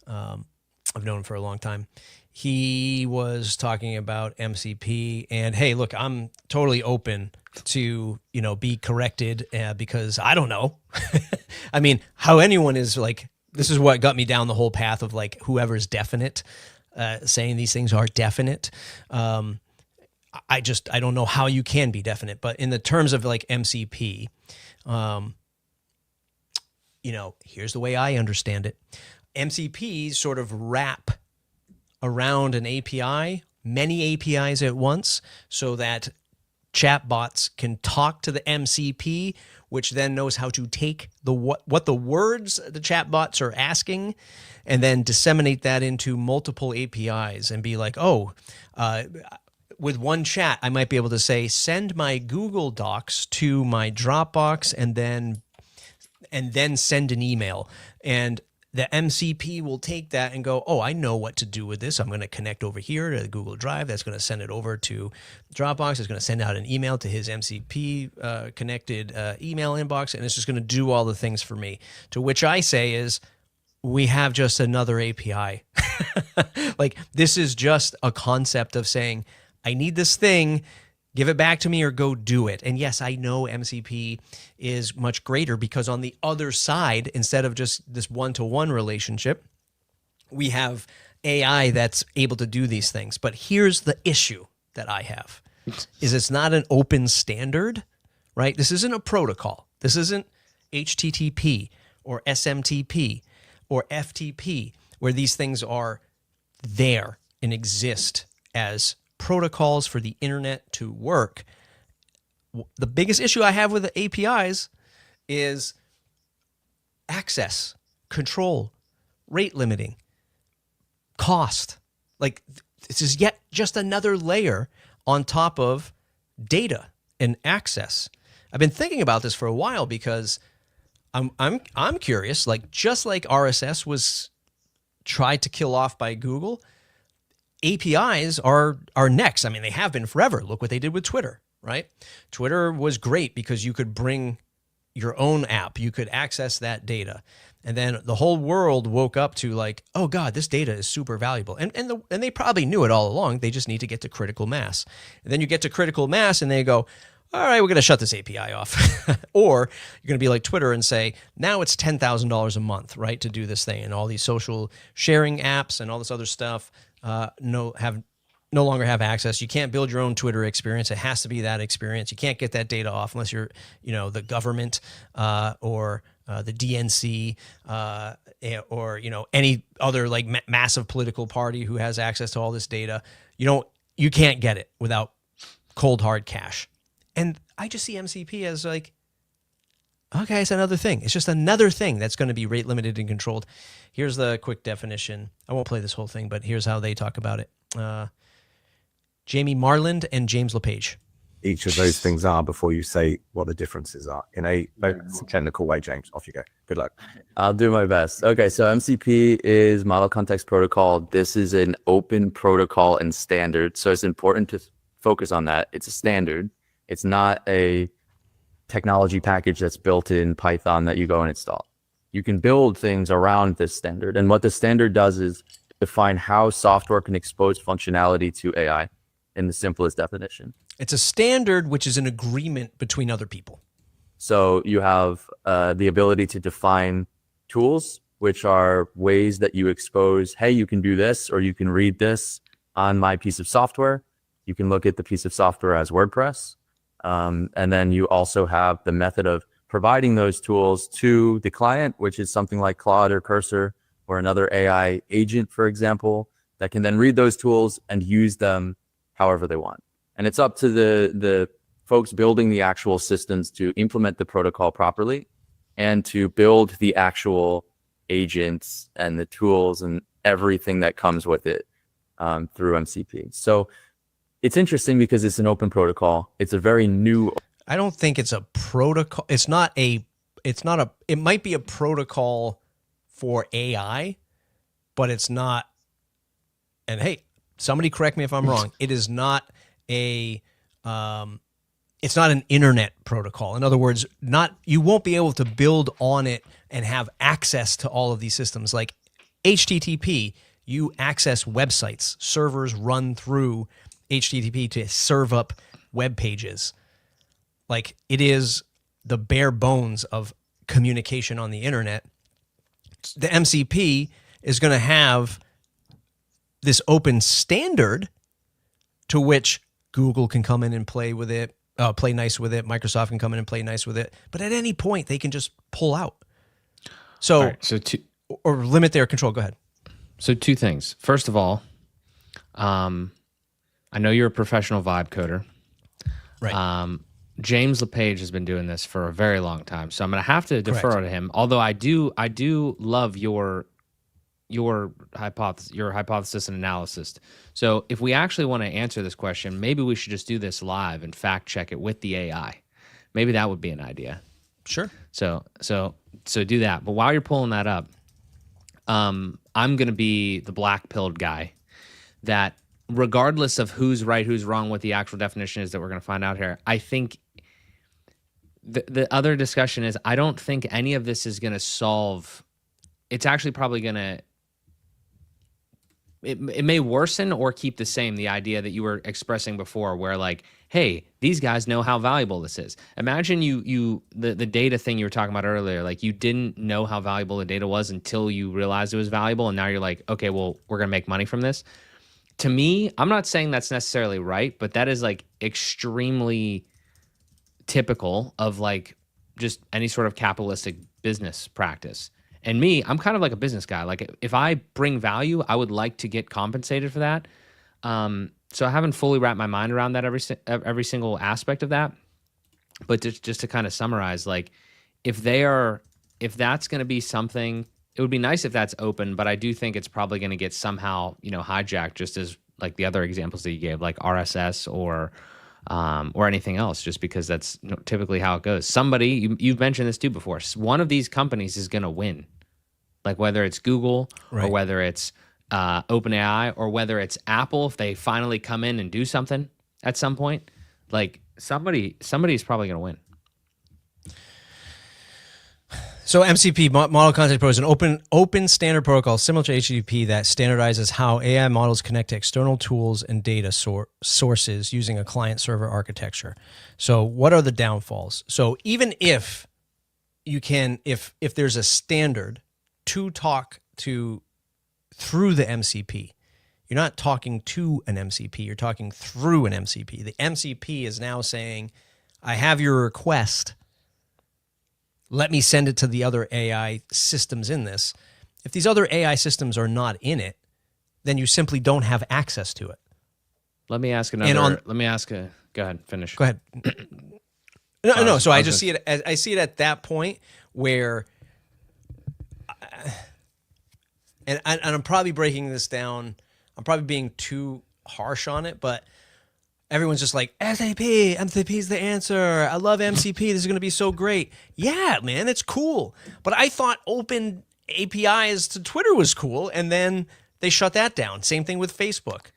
I've known him for a long time. He was talking about MCP, and hey, look, I'm totally open to, be corrected because I don't know. How anyone is this is what got me down the whole path of whoever's definite, saying these things are definite. I don't know how you can be definite, but in the terms of MCP, here's the way I understand it. MCPs sort of wrap around an API, many APIs at once, so that chatbots can talk to the MCP, which then knows how to take what the words the chatbots are asking, and then disseminate that into multiple APIs and be with one chat, I might be able to say, send my Google Docs to my Dropbox and then send an email. And the MCP will take that and go, oh, I know what to do with this. I'm going to connect over here to the Google Drive. That's going to send it over to Dropbox. It's going to send out an email to his MCP connected email inbox, and it's just going to do all the things for me. To which I say is, we have just another API. This is just a concept of saying, I need this thing, give it back to me or go do it. And yes, I know MCP is much greater because on the other side, instead of just this one-to-one relationship, we have AI that's able to do these things. But here's the issue that I have, is it's not an open standard, right? This isn't a protocol. This isn't HTTP or SMTP or FTP, where these things are there and exist as protocols for the internet to work. the biggest issue I have with the APIs is access, control, rate limiting, cost. Like, this is yet just another layer on top of data and access. I've been thinking about this for a while because I'm curious, like, just like RSS was tried to kill off by Google, APIs are next. I mean, they have been forever. Look what they did with Twitter, right? Twitter was great because you could bring your own app. You could access that data. And then the whole world woke up to like, oh God, this data is super valuable. And they probably knew it all along. They just need to get to critical mass. And then you get to critical mass and they go, all right, we're going to shut this API off. Or you're going to be like Twitter and say, now it's $10,000 a month, right, to do this thing. And all these social sharing apps and all this other stuff no longer have access. You can't build your own Twitter experience. It has to be that experience. You can't get that data off unless you're, the government or the DNC or, any other like massive political party who has access to all this data. You can't get it without cold hard cash. And I just see MCP as like, okay, it's another thing. It's just another thing that's going to be rate limited and controlled. Here's the quick definition. I won't play this whole thing, but here's how they talk about it. Jamie Marland and James LePage. Each of those things are before you say what the differences are in a technical way. James, off you go. Good luck. I'll do my best. Okay, so MCP is Model Context Protocol. This is an open protocol and standard, so it's important to focus on that. It's a standard. It's not a technology package that's built in Python that you go and install. You can build things around this standard. And what the standard does is define how software can expose functionality to AI in the simplest definition. It's a standard, which is an agreement between other people. So you have the ability to define tools, which are ways that you expose, hey, you can do this, or you can read this on my piece of software. You can look at the piece of software as WordPress. And then you also have the method of providing those tools to the client, which is something like Claude or Cursor or another AI agent, for example, that can then read those tools and use them however they want. And it's up to the folks building the actual systems to implement the protocol properly and to build the actual agents and the tools and everything that comes with it through MCP. So it's interesting because it's an open protocol. It's a very new. I don't think it's a protocol. It might be a protocol for AI, but it's not. And hey, somebody correct me if I'm wrong. It is not it's not an internet protocol. In other words, you won't be able to build on it and have access to all of these systems. Like HTTP, you access websites. Servers run through HTTP to serve up web pages. Like, it is the bare bones of communication on the internet. The MCP is going to have this open standard to which Google can come in and play with it, play nice with it. Microsoft can come in and play nice with it. But at any point, they can just pull out. So, or limit their control. Go ahead. So 2 things. First of all, I know you're a professional vibe coder. Right. James LePage has been doing this for a very long time, so I'm going to have to defer to him. Although I do love your hypothesis and analysis. So if we actually want to answer this question, maybe we should just do this live and fact check it with the AI. Maybe that would be an idea. Sure. So do that. But while you're pulling that up, I'm going to be the black-pilled guy that, regardless of who's right, who's wrong, what the actual definition is that we're going to find out here, I think the other discussion is I don't think any of this is going to solve. It's actually probably going to, it may worsen or keep the same, the idea that you were expressing before, where like, hey, these guys know how valuable this is. Imagine the data thing you were talking about earlier, like you didn't know how valuable the data was until you realized it was valuable, and now you're like, okay, well, we're going to make money from this. To me, I'm not saying that's necessarily right, but that is like extremely typical of like just any sort of capitalistic business practice. And me, I'm kind of like a business guy. Like if I bring value, I would like to get compensated for that. So I haven't fully wrapped my mind around that every single aspect of that. But just to kind of summarize, like if that's going to be something, it would be nice if that's open, but I do think it's probably going to get somehow, hijacked, just as like the other examples that you gave, like RSS or anything else, just because that's typically how it goes. Somebody, you've mentioned this too before, one of these companies is going to win, like whether it's Google or whether it's OpenAI or whether it's Apple, if they finally come in and do something at some point, like somebody's probably going to win. So MCP, Model Context Protocol, is an open standard protocol similar to HTTP that standardizes how AI models connect to external tools and data sources using a client-server architecture. So what are the downfalls? So even if you can, if there's a standard to talk to through the MCP, you're not talking to an MCP, you're talking through an MCP. The MCP is now saying, I have your request, let me send it to the other AI systems in this. If these other AI systems are not in it, then you simply don't have access to it. Let me ask another. Go ahead, finish. Go ahead. No. So I just see it. I see it at that point where, and I'm probably breaking this down. I'm probably being too harsh on it, but everyone's just like, MCP is the answer. I love MCP. This is going to be so great. Yeah, man, it's cool. But I thought open APIs to Twitter was cool, and then they shut that down. Same thing with Facebook,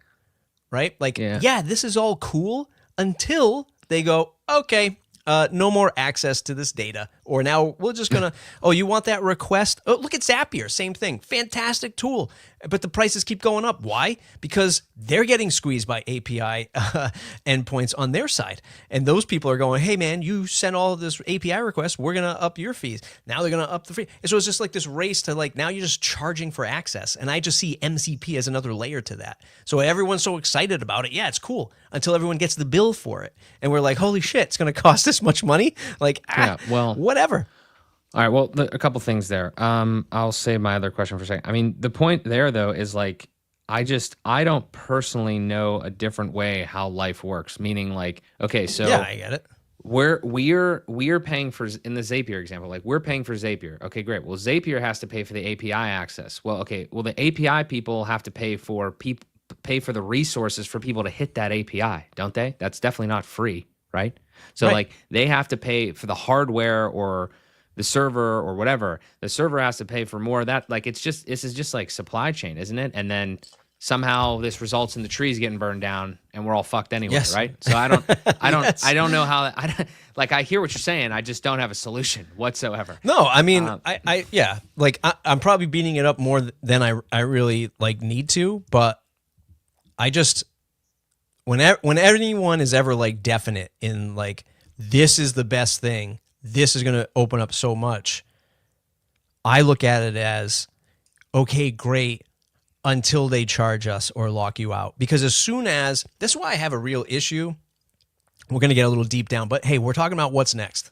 right? Like, yeah, this is all cool until they go, okay, no more access to this data. Or now we're just going to, oh, you want that request? Oh, look at Zapier. Same thing. Fantastic tool. But the prices keep going up. Why? Because they're getting squeezed by API endpoints on their side. And those people are going, hey, man, you sent all of this API requests. We're going to up your fees. Now they're going to up the fee. And so it's just like this race to like, now you're just charging for access. And I just see MCP as another layer to that. So everyone's so excited about it. Yeah, it's cool until everyone gets the bill for it. And we're like, holy shit, it's going to cost this much money? Like, whatever. All right. Well, a couple things there. I'll save my other question for a second. I mean, the point there though is like, I don't personally know a different way how life works. Meaning, like, okay, so yeah, I get it. We're paying for, in the Zapier example, like we're paying for Zapier. Okay, great. Well, Zapier has to pay for the API access. Well, okay. Well, the API people have to pay for the resources for people to hit that API, don't they? That's definitely not free, right? So like they have to pay for the hardware or the server or whatever. The server has to pay for more of that. Like this is just like supply chain, isn't it? And then somehow this results in the trees getting burned down and we're all fucked anyway, right? So I don't know how like I hear what you're saying. I just don't have a solution whatsoever. No, I mean, I'm probably beating it up more than I really like need to, but I just, when anyone is ever like definite in like, this is the best thing, this is going to open up so much, I look at it as, okay, great, until they charge us or lock you out. Because as soon as, that's why I have a real issue. We're going to get a little deep down, but hey, we're talking about what's next.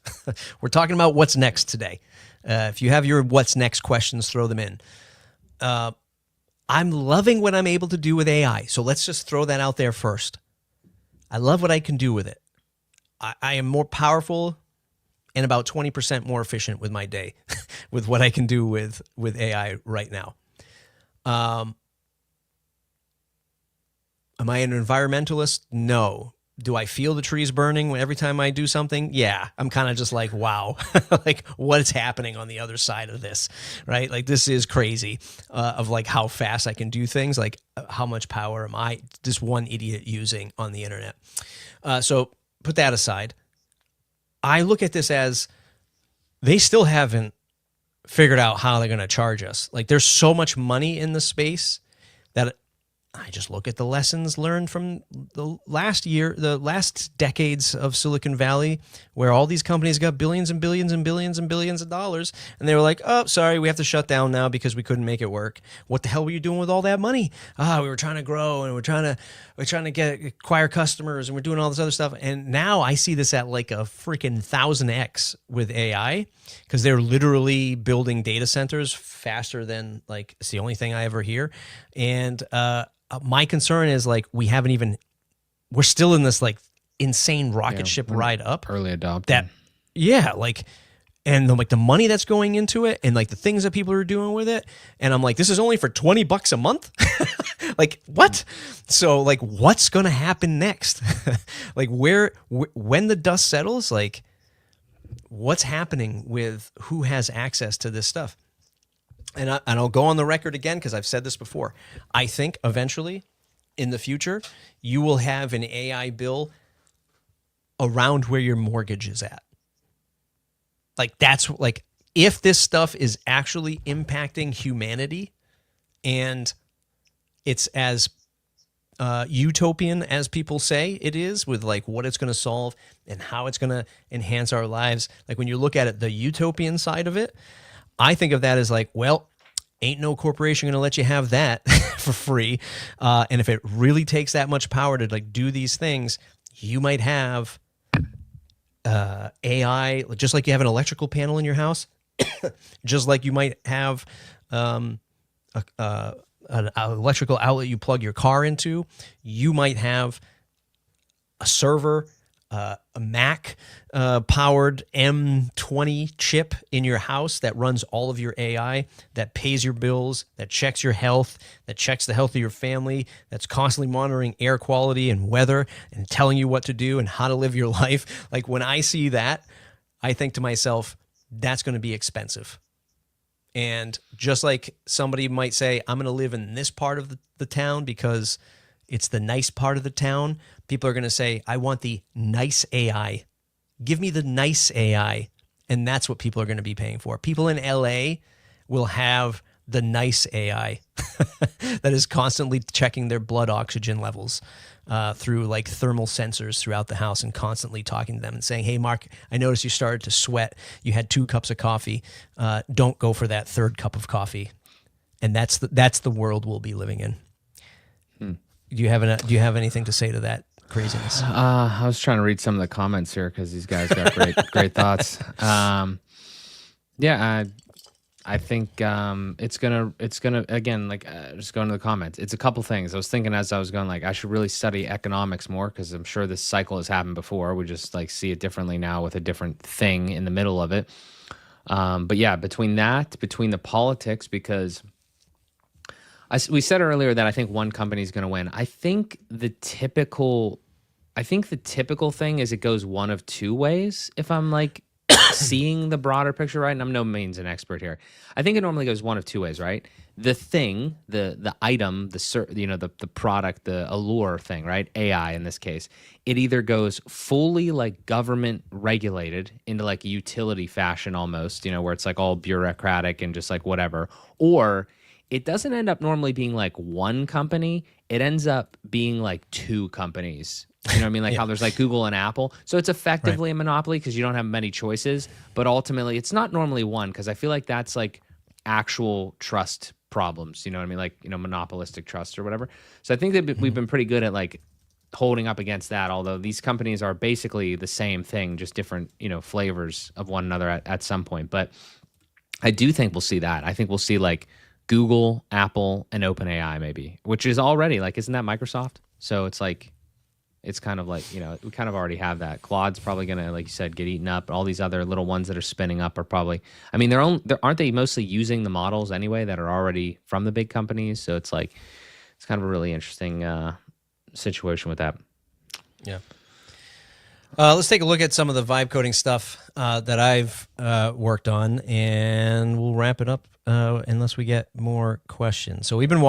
We're talking about what's next today. If you have your what's next questions, throw them in. I'm loving what I'm able to do with AI. So let's just throw that out there first. I love what I can do with it. I am more powerful and about 20% more efficient with my day with what I can do with AI right now. Am I an environmentalist? No. Do I feel the trees burning every time I do something? Yeah. I'm kind of just like, wow, like what's happening on the other side of this, right? Like this is crazy of like how fast I can do things. Like how much power am I, this one idiot, using on the internet? So put that aside. I look at this as they still haven't figured out how they're going to charge us. Like there's so much money in the space that I just look at the lessons learned from the last decades of Silicon Valley, where all these companies got billions and billions and billions and billions of dollars. And they were like, oh, sorry, we have to shut down now because we couldn't make it work. What the hell were you doing with all that money? We were trying to grow and we're trying to acquire customers and we're doing all this other stuff. And now I see this at like a freaking 1000x with AI, because they're literally building data centers faster than, like, it's the only thing I ever hear. And, my concern is like we're still in this like insane rocket ship ride up. Early adopter. That, yeah, like, and the money that's going into it and like the things that people are doing with it. And I'm like, this is only for $20 a month. Like, what? So like, what's going to happen next? Like when the dust settles, like what's happening with who has access to this stuff? And I'll go on the record again, because I've said this before. I think eventually in the future, you will have an AI bill around where your mortgage is at. Like that's like, if this stuff is actually impacting humanity and it's as utopian as people say it is, with like what it's going to solve and how it's going to enhance our lives. Like when you look at it, the utopian side of it, I think of that as like, well, ain't no corporation going to let you have that for free. And if it really takes that much power to like do these things, you might have AI, just like you have an electrical panel in your house, just like you might have an electrical outlet you plug your car into. You might have a server, a Mac powered M20 chip in your house that runs all of your AI, that pays your bills, that checks your health, that checks the health of your family, that's constantly monitoring air quality and weather and telling you what to do and how to live your life. Like when I see that, I think to myself, that's going to be expensive. And just like somebody might say, I'm going to live in this part of the town because it's the nice part of the town, people are going to say, I want the nice AI. Give me the nice AI. And that's what people are going to be paying for. People in LA will have the nice AI that is constantly checking their blood oxygen levels through like thermal sensors throughout the house and constantly talking to them and saying, hey, Mark, I noticed you started to sweat. You had 2 cups of coffee. Don't go for that 3rd cup of coffee. And that's the world we'll be living in. Do you have anything to say to that craziness? I was trying to read some of the comments here because these guys got great thoughts. I think it's gonna again, like just going to the comments. It's a couple things. I was thinking as I was going, like I should really study economics more because I'm sure this cycle has happened before. We just like see it differently now with a different thing in the middle of it. But yeah, between the politics, because we said earlier that I think one company is going to win. I think the typical thing is it goes one of 2 ways. If I'm like seeing the broader picture right, and I'm no means an expert here, I think it normally goes one of 2 ways, right? The thing, the item, the product, the allure thing, right? AI in this case, it either goes fully like government regulated into like a utility fashion almost, where it's like all bureaucratic and just like whatever, or it doesn't end up normally being like one company. It ends up being like 2 companies. You know what I mean? Like how there's like Google and Apple. So it's effectively a monopoly because you don't have many choices. But ultimately, it's not normally one, because I feel like that's like actual trust problems. You know what I mean? Like, monopolistic trust or whatever. So I think that we've been pretty good at like holding up against that, although these companies are basically the same thing, just different, flavors of one another at some point. But I do think we'll see that. I think we'll see like Google, Apple, and OpenAI maybe, which is already like, isn't that Microsoft? So it's like, it's kind of like, we kind of already have that. Claude's probably going to, like you said, get eaten up. All these other little ones that are spinning up are probably, I mean, aren't they mostly using the models anyway that are already from the big companies? So it's like, it's kind of a really interesting situation with that. Yeah. Let's take a look at some of the vibe coding stuff that I've worked on, and we'll wrap it up unless we get more questions. So we've been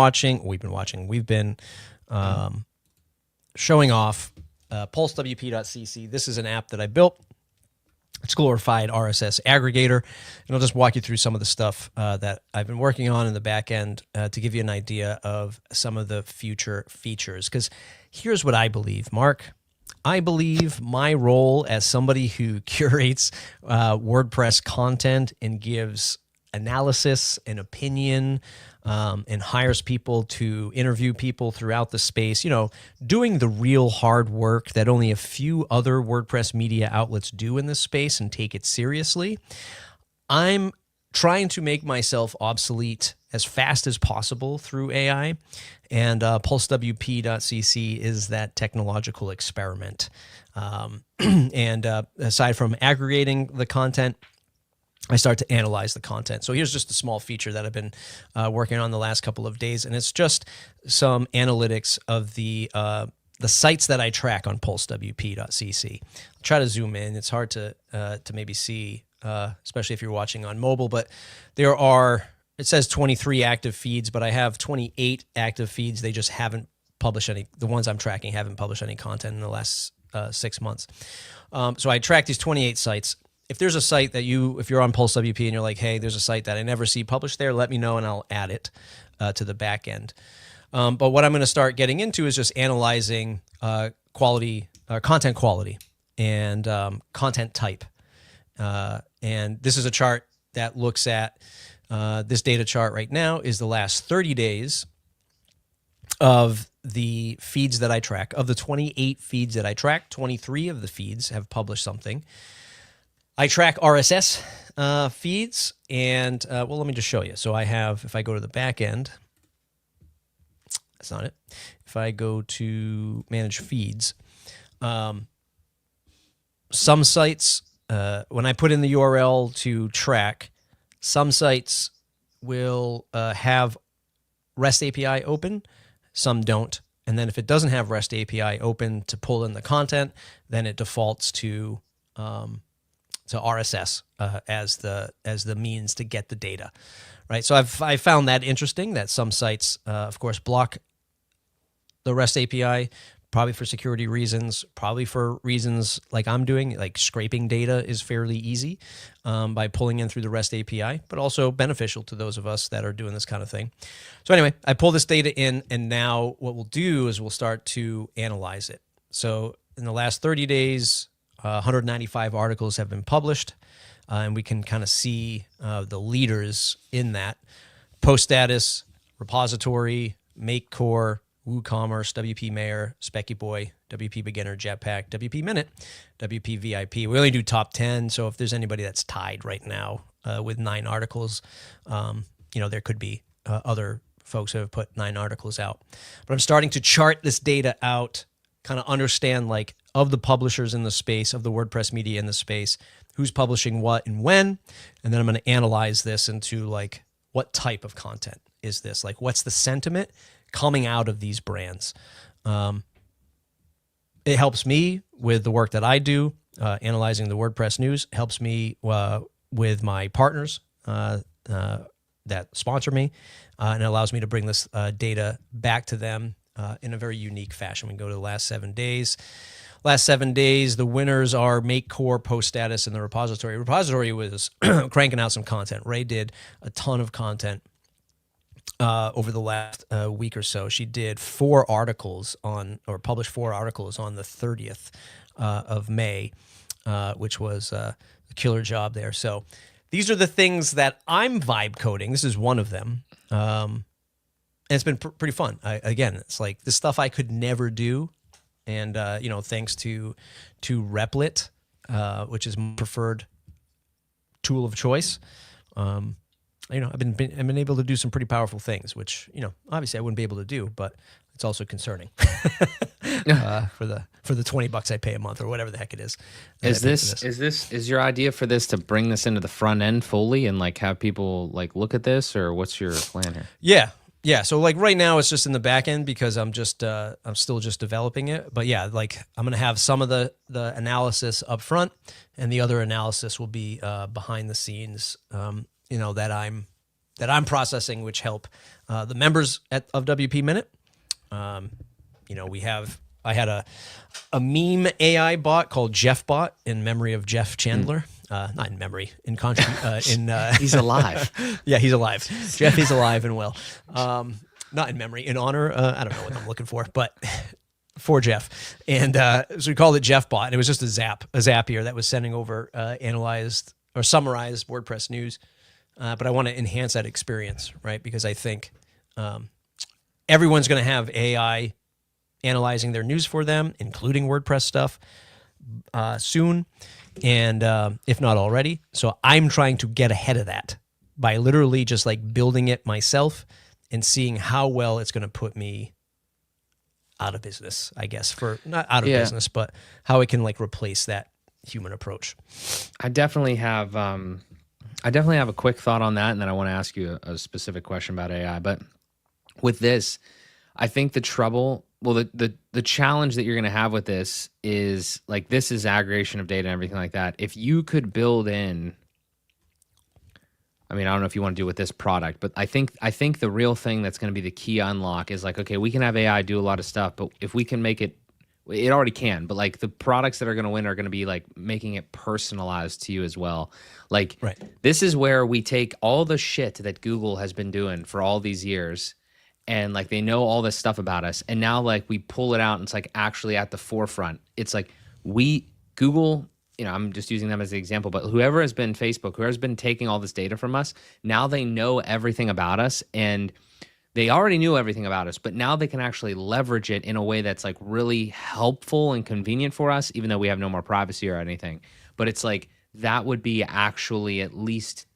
showing off pulsewp.cc. This is an app that I built. It's a glorified RSS aggregator, and I'll just walk you through some of the stuff that I've been working on in the back end to give you an idea of some of the future features. Because here's what I believe, Mark. I believe my role as somebody who curates WordPress content and gives analysis and opinion and hires people to interview people throughout the space, doing the real hard work that only a few other WordPress media outlets do in this space and take it seriously. I'm trying to make myself obsolete as fast as possible through AI. And pulsewp.cc is that technological experiment. And aside from aggregating the content, I start to analyze the content. So here's just a small feature that I've been working on the last couple of days, and it's just some analytics of the sites that I track on pulsewp.cc. I'll try to zoom in. It's hard to maybe see, especially if you're watching on mobile, but there are, it says 23 active feeds, but I have 28 active feeds. They just haven't published any, the ones I'm tracking haven't published any content in the last 6 months. So I track these 28 sites. If there's a site that if you're on PulseWP and you're like, hey, there's a site that I never see published there, let me know and I'll add it to the back end. But what I'm going to start getting into is just analyzing content quality and content type. And this is a chart that looks at this data chart right now is the last 30 days of the feeds that I track. Of the 28 feeds that I track, 23 of the feeds have published something. I track RSS feeds, and well, let me just show you. So I have, if I go to the back end, that's not it. If I go to manage feeds, some sites, when I put in the URL to track, some sites will have REST API open, some don't. And then if it doesn't have REST API open to pull in the content, then it defaults to RSS as the means to get the data, right? So I found that interesting that some sites, of course, block the REST API, probably for security reasons, probably for reasons like I'm doing, like scraping data is fairly easy by pulling in through the REST API, but also beneficial to those of us that are doing this kind of thing. So anyway, I pull this data in, and now what we'll do is we'll start to analyze it. So in the last 30 days, 195 articles have been published, and we can kind of see the leaders in that. Post status, repository, Make Core, WooCommerce, WP Mayor, Specky Boy, WP Beginner, Jetpack, WP Minute, WP VIP. We only do top 10, so if there's anybody that's tied right now with 9 articles, there could be other folks who have put 9 articles out. But I'm starting to chart this data out, kind of understand like of the publishers in the space, of the WordPress media in the space, who's publishing what and when, and then I'm going to analyze this into like what type of content is this? Like what's the sentiment coming out of these brands? It helps me with the work that I do, analyzing the WordPress news. It helps me with my partners that sponsor me, and it allows me to bring this data back to them in a very unique fashion. We can go to the last 7 days. Last 7 days, the winners are Make Core, Post Status, and the repository. Repository was cranking out some content. Ray did a ton of content over the last week or so. She did published 4 articles on the 30th of May, which was a killer job there. So these are the things that I'm vibe coding. This is one of them. And it's been pretty fun. Again, it's like the stuff I could never do. And, thanks to Replit, which is my preferred tool of choice, I've been able to do some pretty powerful things, which, obviously I wouldn't be able to do, but it's also concerning for the $20 I pay a month or whatever the heck it is. Is your idea for this to bring this into the front end fully and like have people like look at this, or what's your plan here? Yeah. So like right now it's just in the back end because I'm still just developing it. But yeah, like I'm going to have some of the analysis up front, and the other analysis will be behind the scenes, that I'm processing, which help the members of WP Minute. I had a meme AI bot called JeffBot in memory of Jeff Chandler. Not in memory, in he's alive. Yeah, he's alive. Jeff is alive and well. Not in memory, in honor. I don't know what I'm looking for, but for Jeff. And so we called it JeffBot, and it was just a Zapier that was sending over analyzed or summarized WordPress news. But I want to enhance that experience, right? Because I think everyone's going to have AI analyzing their news for them, including WordPress stuff, soon, and if not already. So I'm trying to get ahead of that by literally just like building it myself and seeing how well it's going to put me out of business, I guess, for not out of business, but how it can like replace that human approach. I definitely have a quick thought on that, and then I want to ask you a specific question about AI. But with this, I think the challenge that you're going to have with this is like, this is aggregation of data and everything like that. If you could build in, I mean, I don't know if you want to do it with this product, but I think the real thing that's going to be the key unlock is like, okay, we can have AI do a lot of stuff, but if we can make it already can, but like the products that are going to win are going to be like making it personalized to you as well. Like, This is where we take all the shit that Google has been doing for all these years, and like they know all this stuff about us, and now like we pull it out and it's like actually at the forefront. It's like Google, I'm just using them as an example, but whoever has been Facebook, whoever's been taking all this data from us, now they know everything about us, and they already knew everything about us, but now they can actually leverage it in a way that's like really helpful and convenient for us, even though we have no more privacy or anything. But it's like, that would be actually at least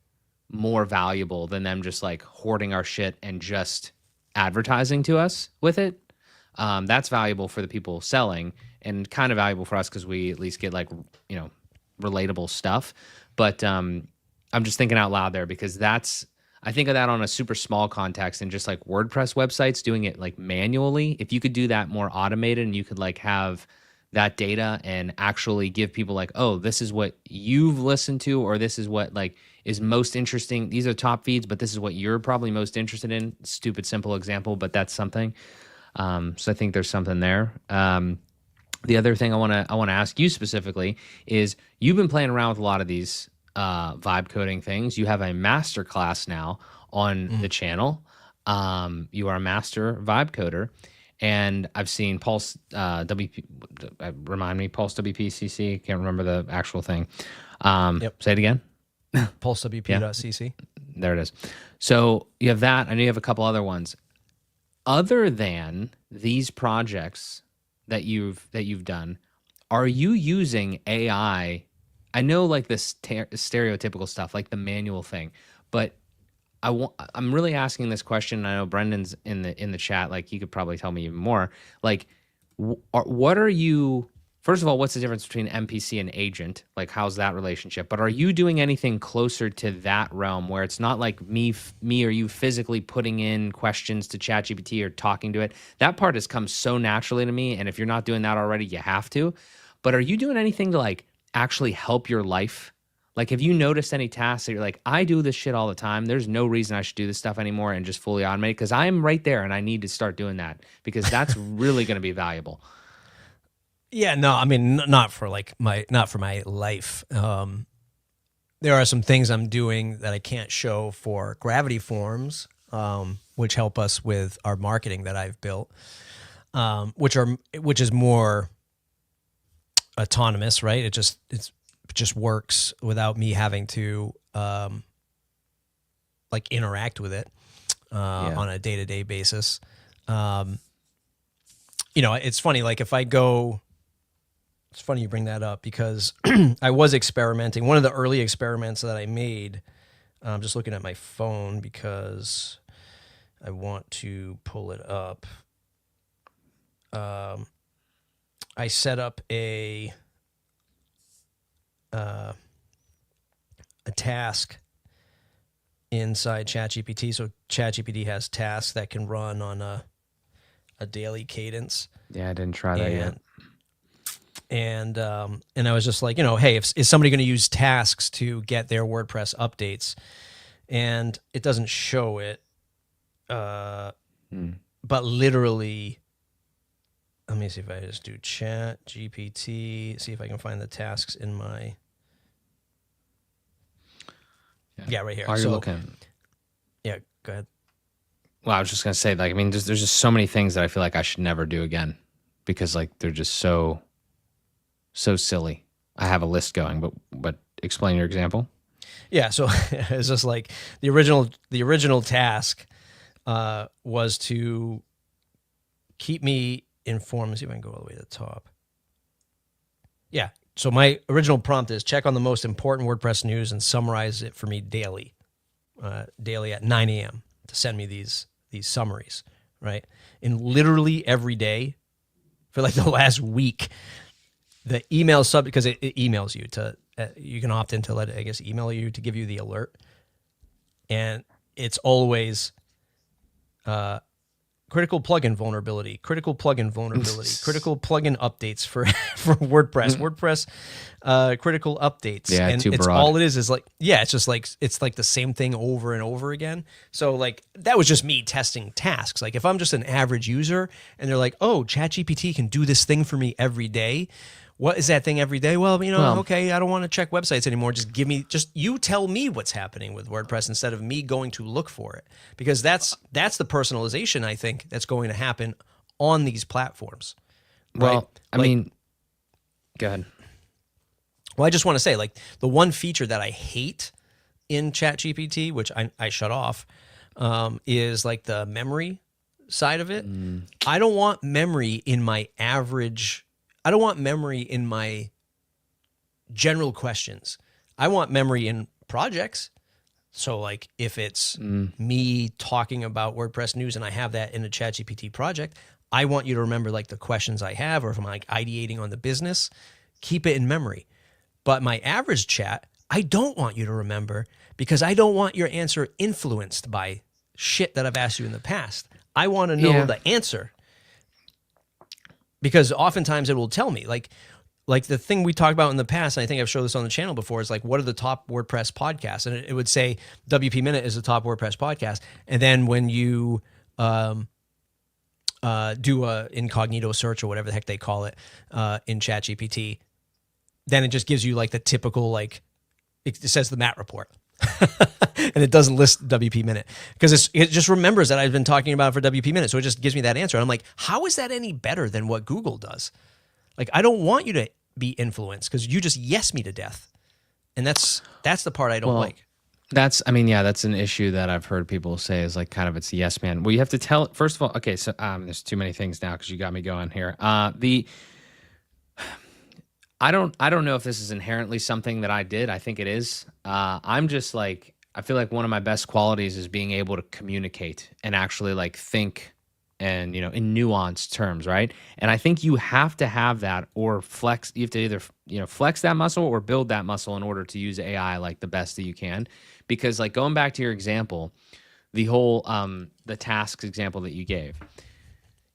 more valuable than them just like hoarding our shit and just advertising to us with it. That's valuable for the people selling, and kind of valuable for us because we at least get like, relatable stuff. But I'm just thinking out loud there, because I think of that on a super small context, and just like WordPress websites doing it like manually. If you could do that more automated, and you could like have that data and actually give people like, oh, this is what you've listened to, or this is what like is most interesting. These are top feeds, but this is what you're probably most interested in. Stupid, simple example, but that's something. So I think there's something there. The other thing I want to ask you specifically is, you've been playing around with a lot of these vibe coding things. You have a master class now on the channel. You are a master vibe coder, and I've seen Pulse WP. Remind me, Pulse WPCC. Can't remember the actual thing. Say it again. PulseWP.cc. There it is. So you have that. I know you have a couple other ones. Other than these projects that you've done, are you using AI? I know like this stereotypical stuff, like the manual thing, but I'm really asking this question. I know Brendan's in the chat. Like, he could probably tell me even more. Like, what are you? First of all, what's the difference between NPC and agent? Like, how's that relationship? But are you doing anything closer to that realm where it's not like me or you physically putting in questions to ChatGPT or talking to it? That part has come so naturally to me. And if you're not doing that already, you have to. But are you doing anything to like actually help your life? Like, have you noticed any tasks that you're like, I do this shit all the time, there's no reason I should do this stuff anymore and just fully automate it, because I'm right there and I need to start doing that, because that's really going to be valuable. Yeah, no, I mean, not for my life. There are some things I'm doing that I can't show for Gravity Forms, which help us with our marketing that I've built, which is more autonomous, right? It just works without me having to like interact with it on a day-to-day basis. It's funny, like if I go, it's funny you bring that up, because I was experimenting. One of the early experiments that I made, I'm just looking at my phone because I want to pull it up. I set up a task inside ChatGPT. So ChatGPT has tasks that can run on a daily cadence. Yeah, I didn't try that yet. And I was just like, hey, is somebody going to use tasks to get their WordPress updates? And it doesn't show it. But literally, let me see if I just do ChatGPT, see if I can find the tasks in my. Yeah, right here. Are you looking? Yeah, go ahead. Well, I was just going to say, like, I mean, there's just so many things that I feel like I should never do again, because like they're just so silly. I have a list going, but explain your example. Yeah, so it's just like the original task was to keep me informed. Let's see if I can go all the way to the top. Yeah, so my original prompt is check on the most important WordPress news and summarize it for me daily. daily at 9 a.m. to send me these summaries, right? And literally every day for like the last week, the email because it emails you to, you can opt in to let it, I guess, email you to give you the alert. And it's always critical plugin vulnerability, critical plugin updates for WordPress, critical updates. Yeah, and too it's broad. all it is like, yeah, it's just like, it's like the same thing over and over again. So like, that was just me testing tasks. Like if I'm just an average user and they're like, oh, ChatGPT can do this thing for me every day. What is that thing every day? Well, okay, I don't want to check websites anymore. Just you tell me what's happening with WordPress instead of me going to look for it. Because that's the personalization, I think, that's going to happen on these platforms. Right? Well, I mean, go ahead. Well, I just want to say, like, the one feature that I hate in ChatGPT, which I shut off, is like the memory side of it. I don't want memory in my general questions. I want memory in projects. So like if it's me talking about WordPress news and I have that in a ChatGPT project, I want you to remember like the questions I have, or if I'm like ideating on the business, keep it in memory. But my average chat, I don't want you to remember, because I don't want your answer influenced by shit that I've asked you in the past. I want to know the answer. Because oftentimes it will tell me, like the thing we talked about in the past, and I think I've showed this on the channel before, is like, what are the top WordPress podcasts? And it would say WP Minute is the top WordPress podcast. And then when you do a incognito search or whatever the heck they call it in ChatGPT, then it just gives you like the typical, like, it says the Matt report. And it doesn't list WP Minute because it just remembers that I've been talking about it for WP Minute. So it just gives me that answer. And I'm like, how is that any better than what Google does? Like, I don't want you to be influenced because you just yes me to death. And that's the part I don't like. That's an issue that I've heard people say is like kind of it's yes man. Well, you have to tell, first of all, okay, so there's too many things now because you got me going here. I don't know if this is inherently something that I did. I think it is. I'm just like, I feel like one of my best qualities is being able to communicate and actually like think and, in nuanced terms, right? And I think you have to have that or flex. You have to either, flex that muscle or build that muscle in order to use AI like the best that you can. Because like going back to your example, the whole, the tasks example that you gave,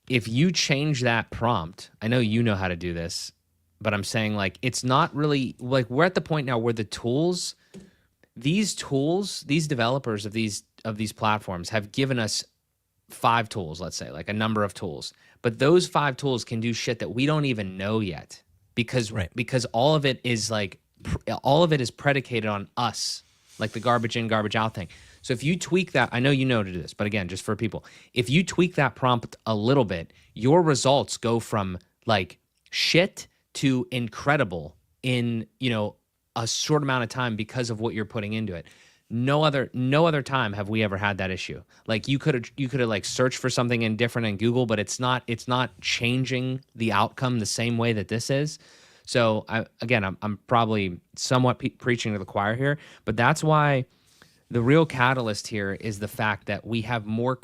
if you change that prompt, I know you know how to do this, but I'm saying like, it's not really like, we're at the point now where these developers of these platforms have given us 5 tools, let's say, like a number of tools, but those 5 tools can do shit that we don't even know yet because all of it is predicated on us, like the garbage in, garbage out thing. So if you tweak that, I know you know to do this, but again, just for people, if you tweak that prompt a little bit, your results go from like shit to incredible in, a short amount of time because of what you're putting into it. No other time have we ever had that issue. Like you could have like searched for something indifferent in Google, but it's not changing the outcome the same way that this is. So I'm probably somewhat preaching to the choir here, but that's why the real catalyst here is the fact that we have more.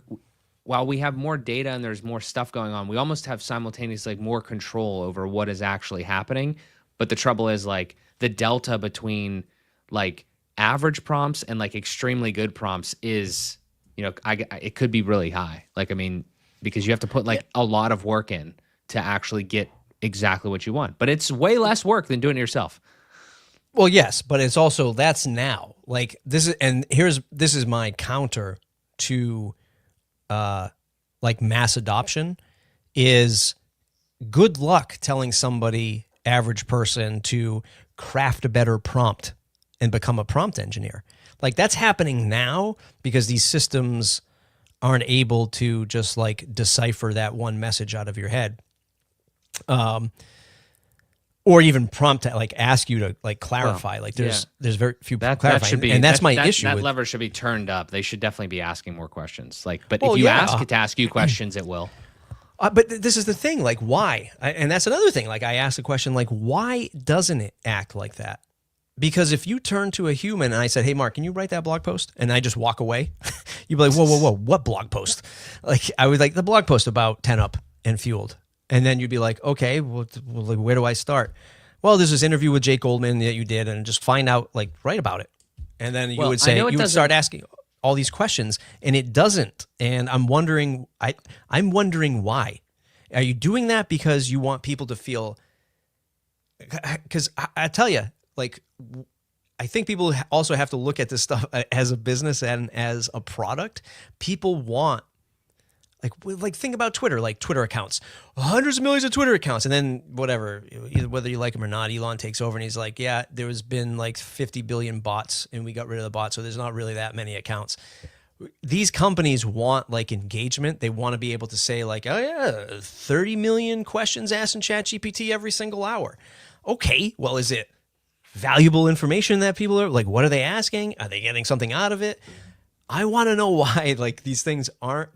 While we have more data and there's more stuff going on, we almost have simultaneously like more control over what is actually happening. But the trouble is like the delta between like average prompts and like extremely good prompts is, it could be really high. Like, I mean, because you have to put like a lot of work in to actually get exactly what you want, but it's way less work than doing it yourself. Well, yes, but it's also, that's now like this is my counter to like mass adoption is good luck telling somebody, average person, to craft a better prompt and become a prompt engineer. Like that's happening now because these systems aren't able to just like decipher that one message out of your head. Or even prompt to like ask you to like clarify. Well, like there's very few clarifying, and that's my issue. That lever should be turned up. They should definitely be asking more questions. Like, but if you ask it to ask you questions, it will. But this is the thing, like why? And that's another thing. Like I asked the question, like why doesn't it act like that? Because if you turn to a human and I said, hey, Mark, can you write that blog post? And I just walk away, you'd be like, whoa, whoa, whoa, what blog post? Like, I would like the blog post about 10 Up and Fueled. And then you'd be like, okay, well, like, where do I start? Well, there's this interview with Jake Goldman that you did, and just find out, like, write about it. And then you would say, you would start asking all these questions, and it doesn't. And I'm wondering why. Are you doing that because you want people to feel? Because I tell you, like, I think people also have to look at this stuff as a business and as a product. People want, like think about Twitter, like Twitter accounts, hundreds of millions of Twitter accounts. And then whatever, whether you like him or not, Elon takes over and he's like, yeah, there has been like 50 billion bots and we got rid of the bots. So there's not really that many accounts. These companies want like engagement. They want to be able to say like, oh yeah, 30 million questions asked in ChatGPT every single hour. Okay, well, is it valuable information that people are like, what are they asking? Are they getting something out of it? I want to know why like these things aren't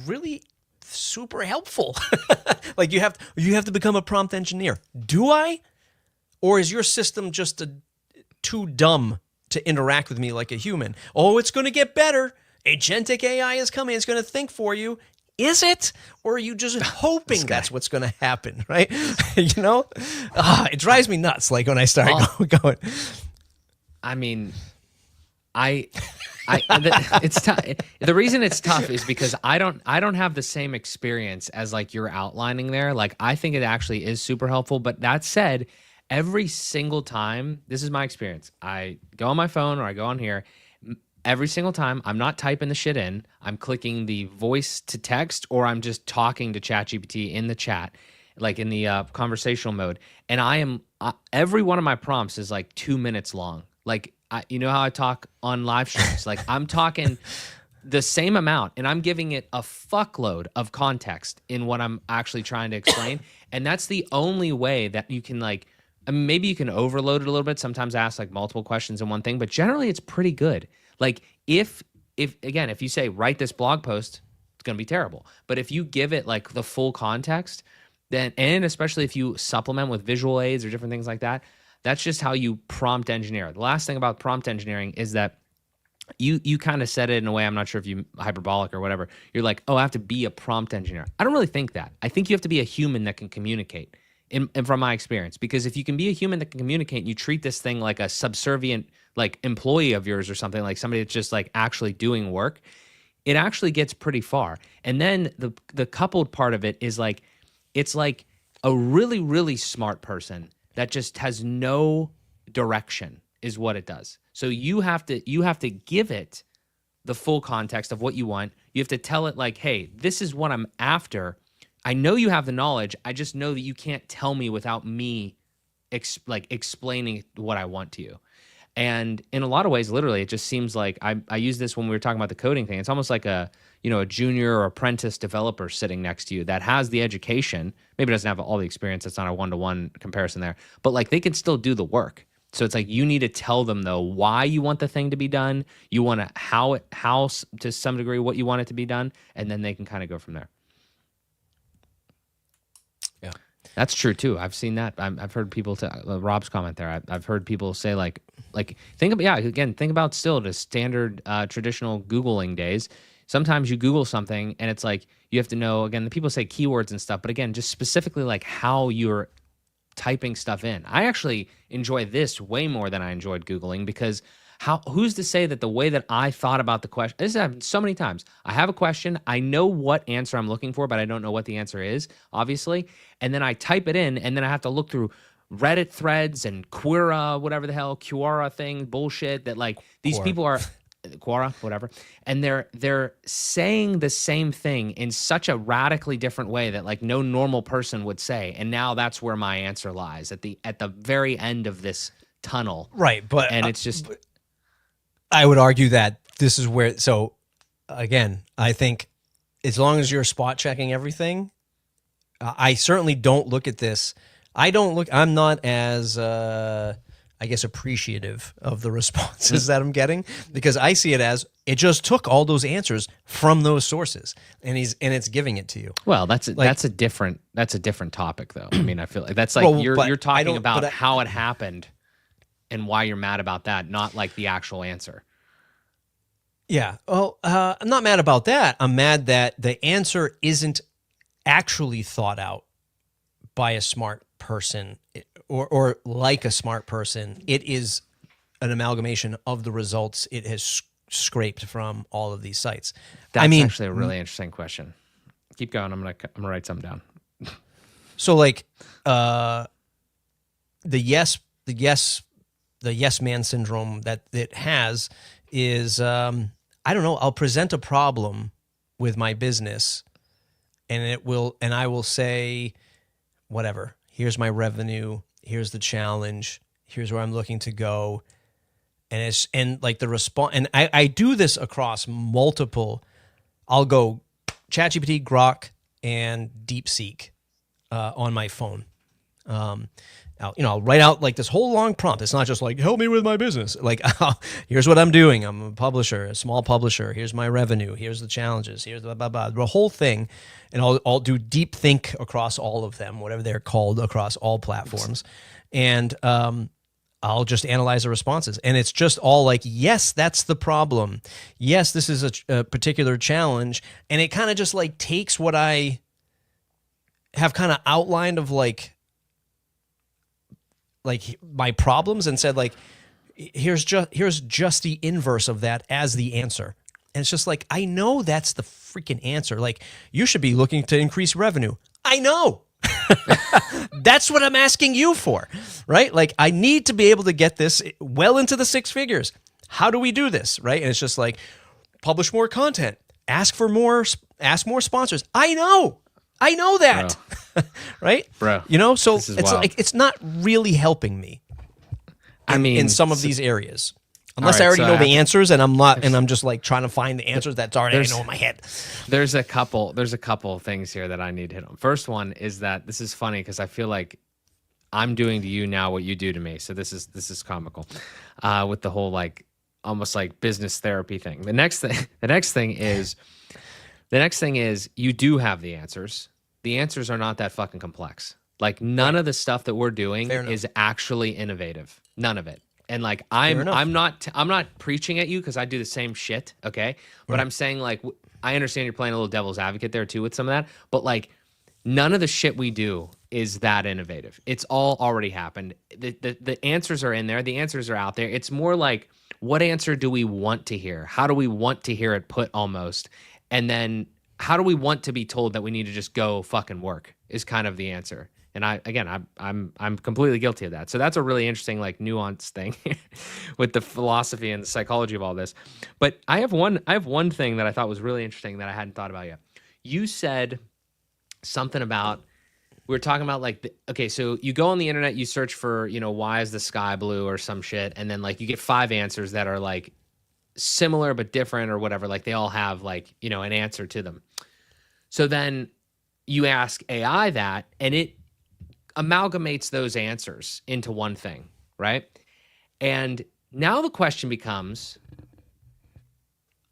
really super helpful. Like you have to become a prompt engineer. Do I? Or is your system just too dumb to interact with me like a human? Oh, it's going to get better. Agentic AI is coming. It's going to think for you. Is it? Or are you just hoping that's what's going to happen, right? You know? It drives me nuts, like, when I start going. I mean, it's tough. The reason it's tough is because I don't have the same experience as, like, you're outlining there. Like, I think it actually is super helpful. But that said, every single time, this is my experience. I go on my phone or I go on here. Every single time, I'm not typing the shit in. I'm clicking the voice to text, or I'm just talking to ChatGPT in the chat, like in the conversational mode. And every one of my prompts is like 2 minutes long. Like, you know how I talk on live streams? Like, I'm talking the same amount, and I'm giving it a fuckload of context in what I'm actually trying to explain. And that's the only way that you can, like, I mean, maybe you can overload it a little bit. Sometimes ask like multiple questions in one thing, but generally it's pretty good. Like, if you say write this blog post, it's going to be terrible. But if you give it like the full context, then, and especially if you supplement with visual aids or different things like that, that's just how you prompt engineer. The last thing about prompt engineering is that you kind of said it in a way, I'm not sure if you hyperbolic or whatever. You're like, oh, I have to be a prompt engineer. I don't really think that. I think you have to be a human that can communicate. And from my experience, because if you can be a human that can communicate and you treat this thing like a subservient, like, employee of yours or something, like somebody that's just like actually doing work, it actually gets pretty far. And then the coupled part of it is like, it's like a really, really smart person that just has no direction is what it does. So you have to give it the full context of what you want. You have to tell it like, hey, this is what I'm after. I know you have the knowledge. I just know that you can't tell me without me explaining what I want to you. And in a lot of ways, literally, it just seems like I use this when we were talking about the coding thing. It's almost like a junior or apprentice developer sitting next to you that has the education, maybe doesn't have all the experience. It's not a one-to-one comparison there, but like they can still do the work. So it's like you need to tell them though why you want the thing to be done. You want to how to some degree what you want it to be done, and then they can kind of go from there. Yeah, that's true too. I've seen that. I've heard people Rob's comment there. I've heard people say like think about still the standard traditional Googling days. Sometimes you Google something and it's like you have to know, again, the people say keywords and stuff, but again, just specifically like how you're typing stuff in. I actually enjoy this way more than I enjoyed Googling, because who's to say that the way that I thought about the question, this has happened so many times. I have a question, I know what answer I'm looking for, but I don't know what the answer is, obviously. And then I type it in, and then I have to look through Reddit threads and Quora, whatever the hell, Quora thing, bullshit that like these people are, Quora, whatever. And they're saying the same thing in such a radically different way that like no normal person would say. And now that's where my answer lies, at the very end of this tunnel. Right. And it's just, I would argue that this is where, so again, I think as long as you're spot checking everything, I certainly don't look at this. I'm not as, I guess, appreciative of the responses that I'm getting, because I see it as it just took all those answers from those sources and it's giving it to you. Well, that's a different topic though. I mean, I feel like that's like you're talking about how it happened. and why you're mad about that, not like the actual answer. Yeah. Well, I'm not mad about that. I'm mad that the answer isn't actually thought out by a smart person or like a smart person. It is an amalgamation of the results it has scraped from all of these sites. That's actually a really interesting question. Keep going. I'm gonna write something down. So like the yes man syndrome that it has is I don't know, I'll present a problem with my business and I will say whatever. Here's my revenue, here's the challenge, here's where I'm looking to go. And like the response, and I do this across multiple. I'll go ChatGPT, Grok, and DeepSeek on my phone. I'll write out like this whole long prompt. It's not just like, help me with my business. Like, here's what I'm doing. I'm a publisher, a small publisher. Here's my revenue. Here's the challenges. Here's the blah, blah, blah, the whole thing. And I'll do deep think across all of them, whatever they're called, across all platforms. And I'll just analyze the responses. And it's just all like, yes, that's the problem. Yes, this is a particular challenge. And it kind of just like takes what I have kind of outlined of like my problems and said like, here's just the inverse of that as the answer. And it's just like, I know that's the freaking answer. Like, you should be looking to increase revenue. I know. That's what I'm asking you for, right? Like, I need to be able to get this well into the six figures. How do we do this, right? And it's just like, publish more content, ask more sponsors. I know that, right? Bro, you know, so it's wild. Like, it's not really helping me. In some of these areas, unless I already know the answers, and I'm just like trying to find the answers that's already I know in my head. There's a couple things here that I need to hit on. First one is that this is funny because I feel like I'm doing to you now what you do to me. So this is comical, with the whole like almost like business therapy thing. The next thing is you do have the answers. The answers are not that fucking complex. Like none of the stuff that we're doing is actually innovative. None of it. And like I'm not preaching at you because I do the same shit, okay? But I'm saying like I understand you're playing a little devil's advocate there too with some of that, but like none of the shit we do is that innovative. It's all already happened. The answers are in there. The answers are out there. It's more like what answer do we want to hear? How do we want to hear it put almost? And then how do we want to be told that we need to just go fucking work is kind of the answer. And I'm completely guilty of that. So that's a really interesting, like, nuanced thing with the philosophy and the psychology of all this. But I have one thing that I thought was really interesting that I hadn't thought about yet. You said something about, we were talking about like, okay, so you go on the internet, you search for, why is the sky blue or some shit, and then like you get 5 answers that are like similar but different or whatever. Like they all have like, an answer to them. So then you ask AI that, and it amalgamates those answers into one thing, right? And now the question becomes,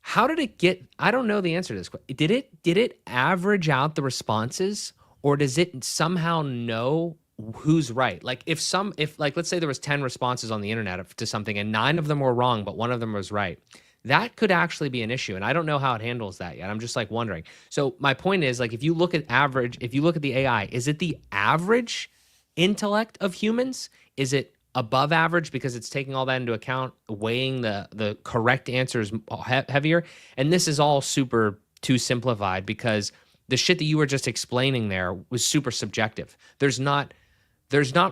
how did it get, I don't know the answer to this question. Did it average out the responses, or does it somehow know who's right? Like if let's say there was 10 responses on the internet to something and 9 of them were wrong, but 1 of them was right. That could actually be an issue. And I don't know how it handles that yet. I'm just like wondering. So my point is, like, if you look at the AI, is it the average intellect of humans? Is it above average because it's taking all that into account, weighing the correct answers heavier? And this is all super too simplified because the shit that you were just explaining there was super subjective. There's not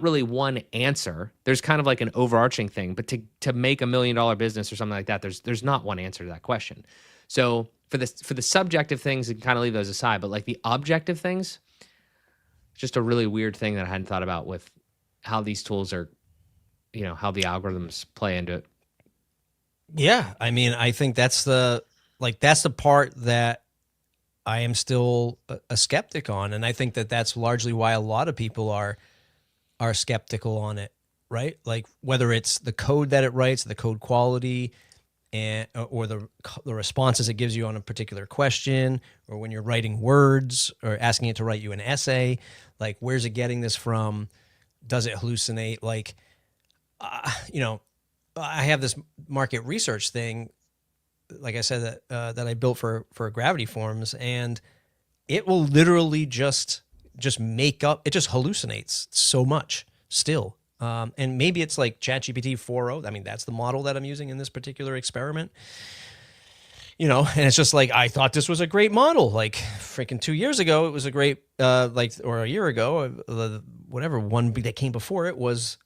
really one answer. There's kind of like an overarching thing, but to make $1 million business or something like that, there's not one answer to that question. So for the subjective things, you can kind of leave those aside, but like the objective things, it's just a really weird thing that I hadn't thought about with how these tools are, how the algorithms play into it. Yeah, I mean, I think that's the part that I am still a skeptic on, and I think that that's largely why a lot of people are skeptical on it, right? Like whether it's the code that it writes, the code quality, or the responses it gives you on a particular question, or when you're writing words or asking it to write you an essay, like where's it getting this from? Does it hallucinate? Like you know, I have this market research thing, like I said, that I built for Gravity Forms, and it will literally just make up. It just hallucinates so much still. And maybe it's like ChatGPT 4.0. I mean, that's the model that I'm using in this particular experiment. You know, and it's just like, I thought this was a great model. Like freaking 2 years ago, it was a great, or a year ago, whatever one that came before it was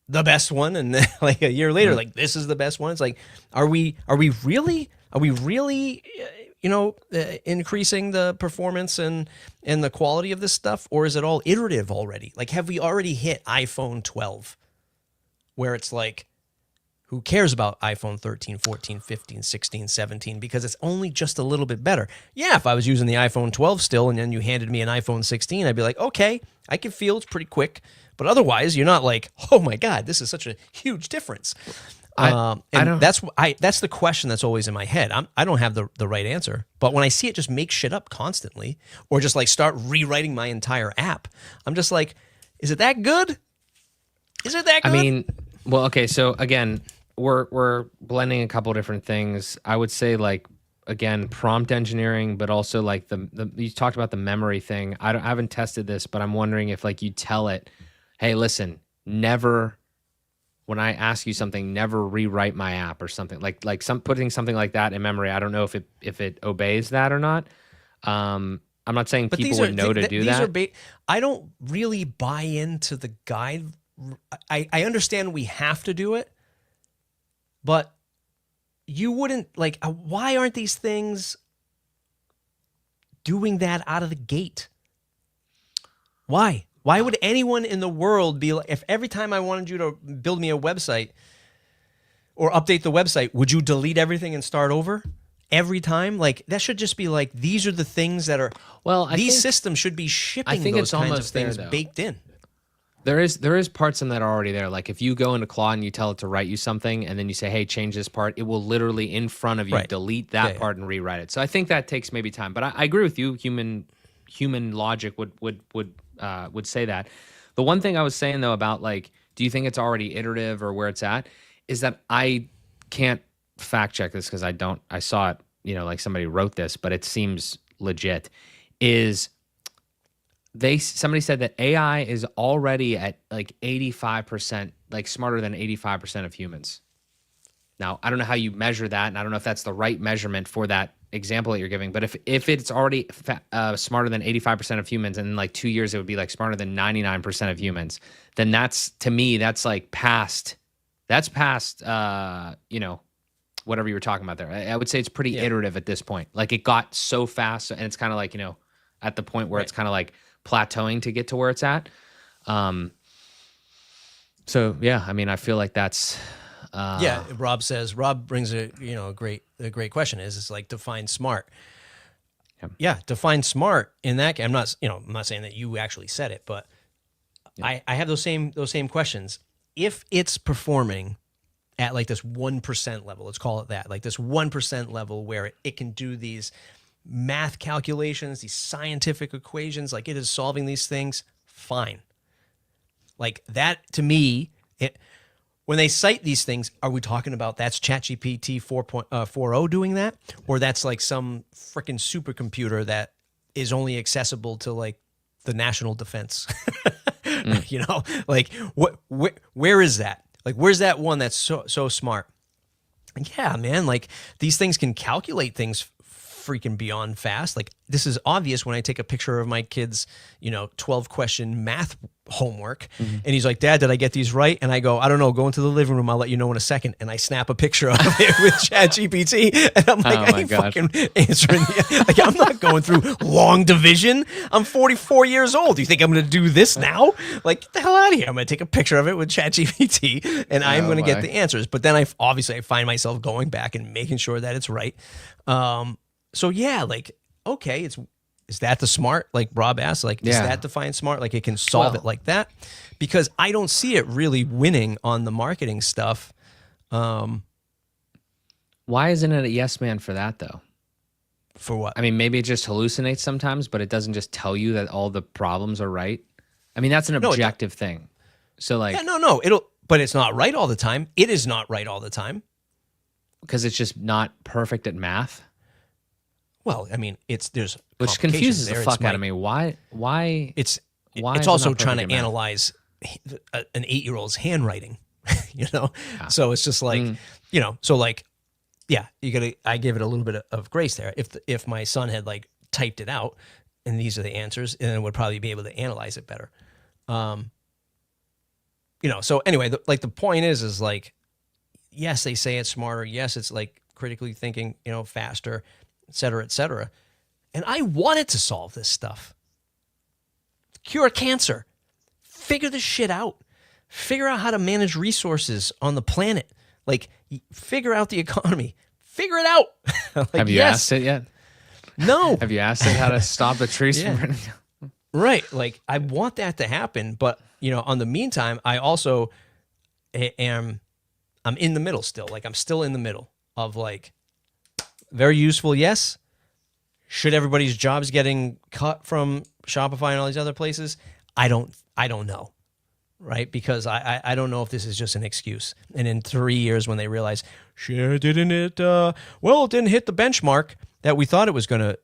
the best one. And then, like a year later, like, this is the best one. It's like, are we really, increasing the performance and the quality of this stuff? Or is it all iterative already? Like, have we already hit iPhone 12 where it's like, who cares about iPhone 13, 14, 15, 16, 17, because it's only just a little bit better. Yeah, if I was using the iPhone 12 still and then you handed me an iPhone 16, I'd be like, okay, I can feel it's pretty quick. But otherwise, you're not like, oh my God, this is such a huge difference. That's the question that's always in my head. I don't have the right answer. But when I see it just make shit up constantly, or just like start rewriting my entire app, I'm just like, is it that good? Is it that good? I mean, well, okay, so again, we're blending a couple different things. I would say, like, again, prompt engineering, but also like the you talked about the memory thing. I haven't tested this, but I'm wondering if, like, you tell it, hey, listen, never, when I ask you something, never rewrite my app or something, like putting something like that in memory. I don't know if it obeys that or not. I'm not saying people would know to do that. I don't really buy into the guide. I understand we have to do it, but you wouldn't, like, why aren't these things doing that out of the gate? Why? Why would anyone in the world be like, if every time I wanted you to build me a website or update the website, would you delete everything and start over every time? Like, that should just be like, these are the things that are, these systems should be shipping those kinds of things baked in. There is parts in that are already there. Like, if you go into Claude and you tell it to write you something, and then you say, hey, change this part, it will literally in front of you delete that part and rewrite it. So I think that takes maybe time. But I agree with you. Human logic would say that. The one thing I was saying, though, about, like, do you think it's already iterative or where it's at, is that I can't fact check this because I saw it, like somebody wrote this, but it seems legit, somebody said that AI is already at like 85%, like smarter than 85% of humans. Now, I don't know how you measure that, and I don't know if that's the right measurement for that example that you're giving, but if it's already smarter than 85% of humans, and in like 2 years it would be like smarter than 99% of humans, then that's, to me, that's like past, whatever you were talking about there. I would say it's pretty iterative at this point. Like, it got so fast, and it's kind of like, at the point where it's kind of like plateauing to get to where it's at. So yeah, I mean, I feel like that's Rob brings a great question. It's like, define smart. Define smart in that. I'm not saying that you actually said it, but I have those same questions. If it's performing at like this 1% level, let's call it that, like this 1% level where it can do these math calculations, these scientific equations, like it is solving these things, fine. Like that, to me, when they cite these things, are we talking about that's ChatGPT 4.0 doing that? Or that's like some freaking supercomputer that is only accessible to like the national defense? Like where is that? Like, where's that one that's so smart? Yeah, man, like these things can calculate things freaking beyond fast. Like, this is obvious when I take a picture of my kid's 12-question math homework, and he's like, Dad, did I get these right? And I go, I don't know, go into the living room, I'll let you know in a second. And I snap a picture of it with ChatGPT, and I'm like, I ain't fucking answering like, I'm not going through long division. I'm 44 years old. Do you think I'm going to do this now? Like, get the hell out of here. I'm going to take a picture of it with ChatGPT, and I'm going to get the answers. But then I find myself going back and making sure that it's right. So yeah, like, okay, is that the smart? Like Rob asked, like, is that define smart? Like, it can solve it like that? Because I don't see it really winning on the marketing stuff. Why isn't it a yes man for that, though? For what? I mean, maybe it just hallucinates sometimes, but it doesn't just tell you that all the problems are right. I mean, that's an objective thing. So like, but it's not right all the time. It is not right all the time. Because it's just not perfect at math. Well, I mean, there's Which complications confuses there. the fuck out of me. Why? It's Why is it also not trying perfect to at math? analyze an 8-year-old's handwriting, you know? Yeah. So it's just like, you know, so like, yeah, I give it a little bit of grace there. If my son had like typed it out and these are the answers, and then would probably be able to analyze it better. You know, so anyway, the point is like, yes, they say it's smarter. Yes, it's like critically thinking, you know, faster, et cetera, et cetera. And I wanted to solve this stuff. Cure cancer. Figure this shit out. Figure out how to manage resources on the planet. Like, figure out the economy. Figure it out. Like, Have you asked it yet? No. Have you asked it how to stop the trees from burning? Right. Like, I want that to happen. But, you know, on the meantime, I also I'm in the middle still. Like, I'm still in the middle of like, very useful, yes. Should everybody's jobs getting cut from Shopify and all these other places? I don't know, right? Because I don't know if this is just an excuse. And in 3 years, when they realize, shit, didn't it? Well, it didn't hit the benchmark that we thought it was gonna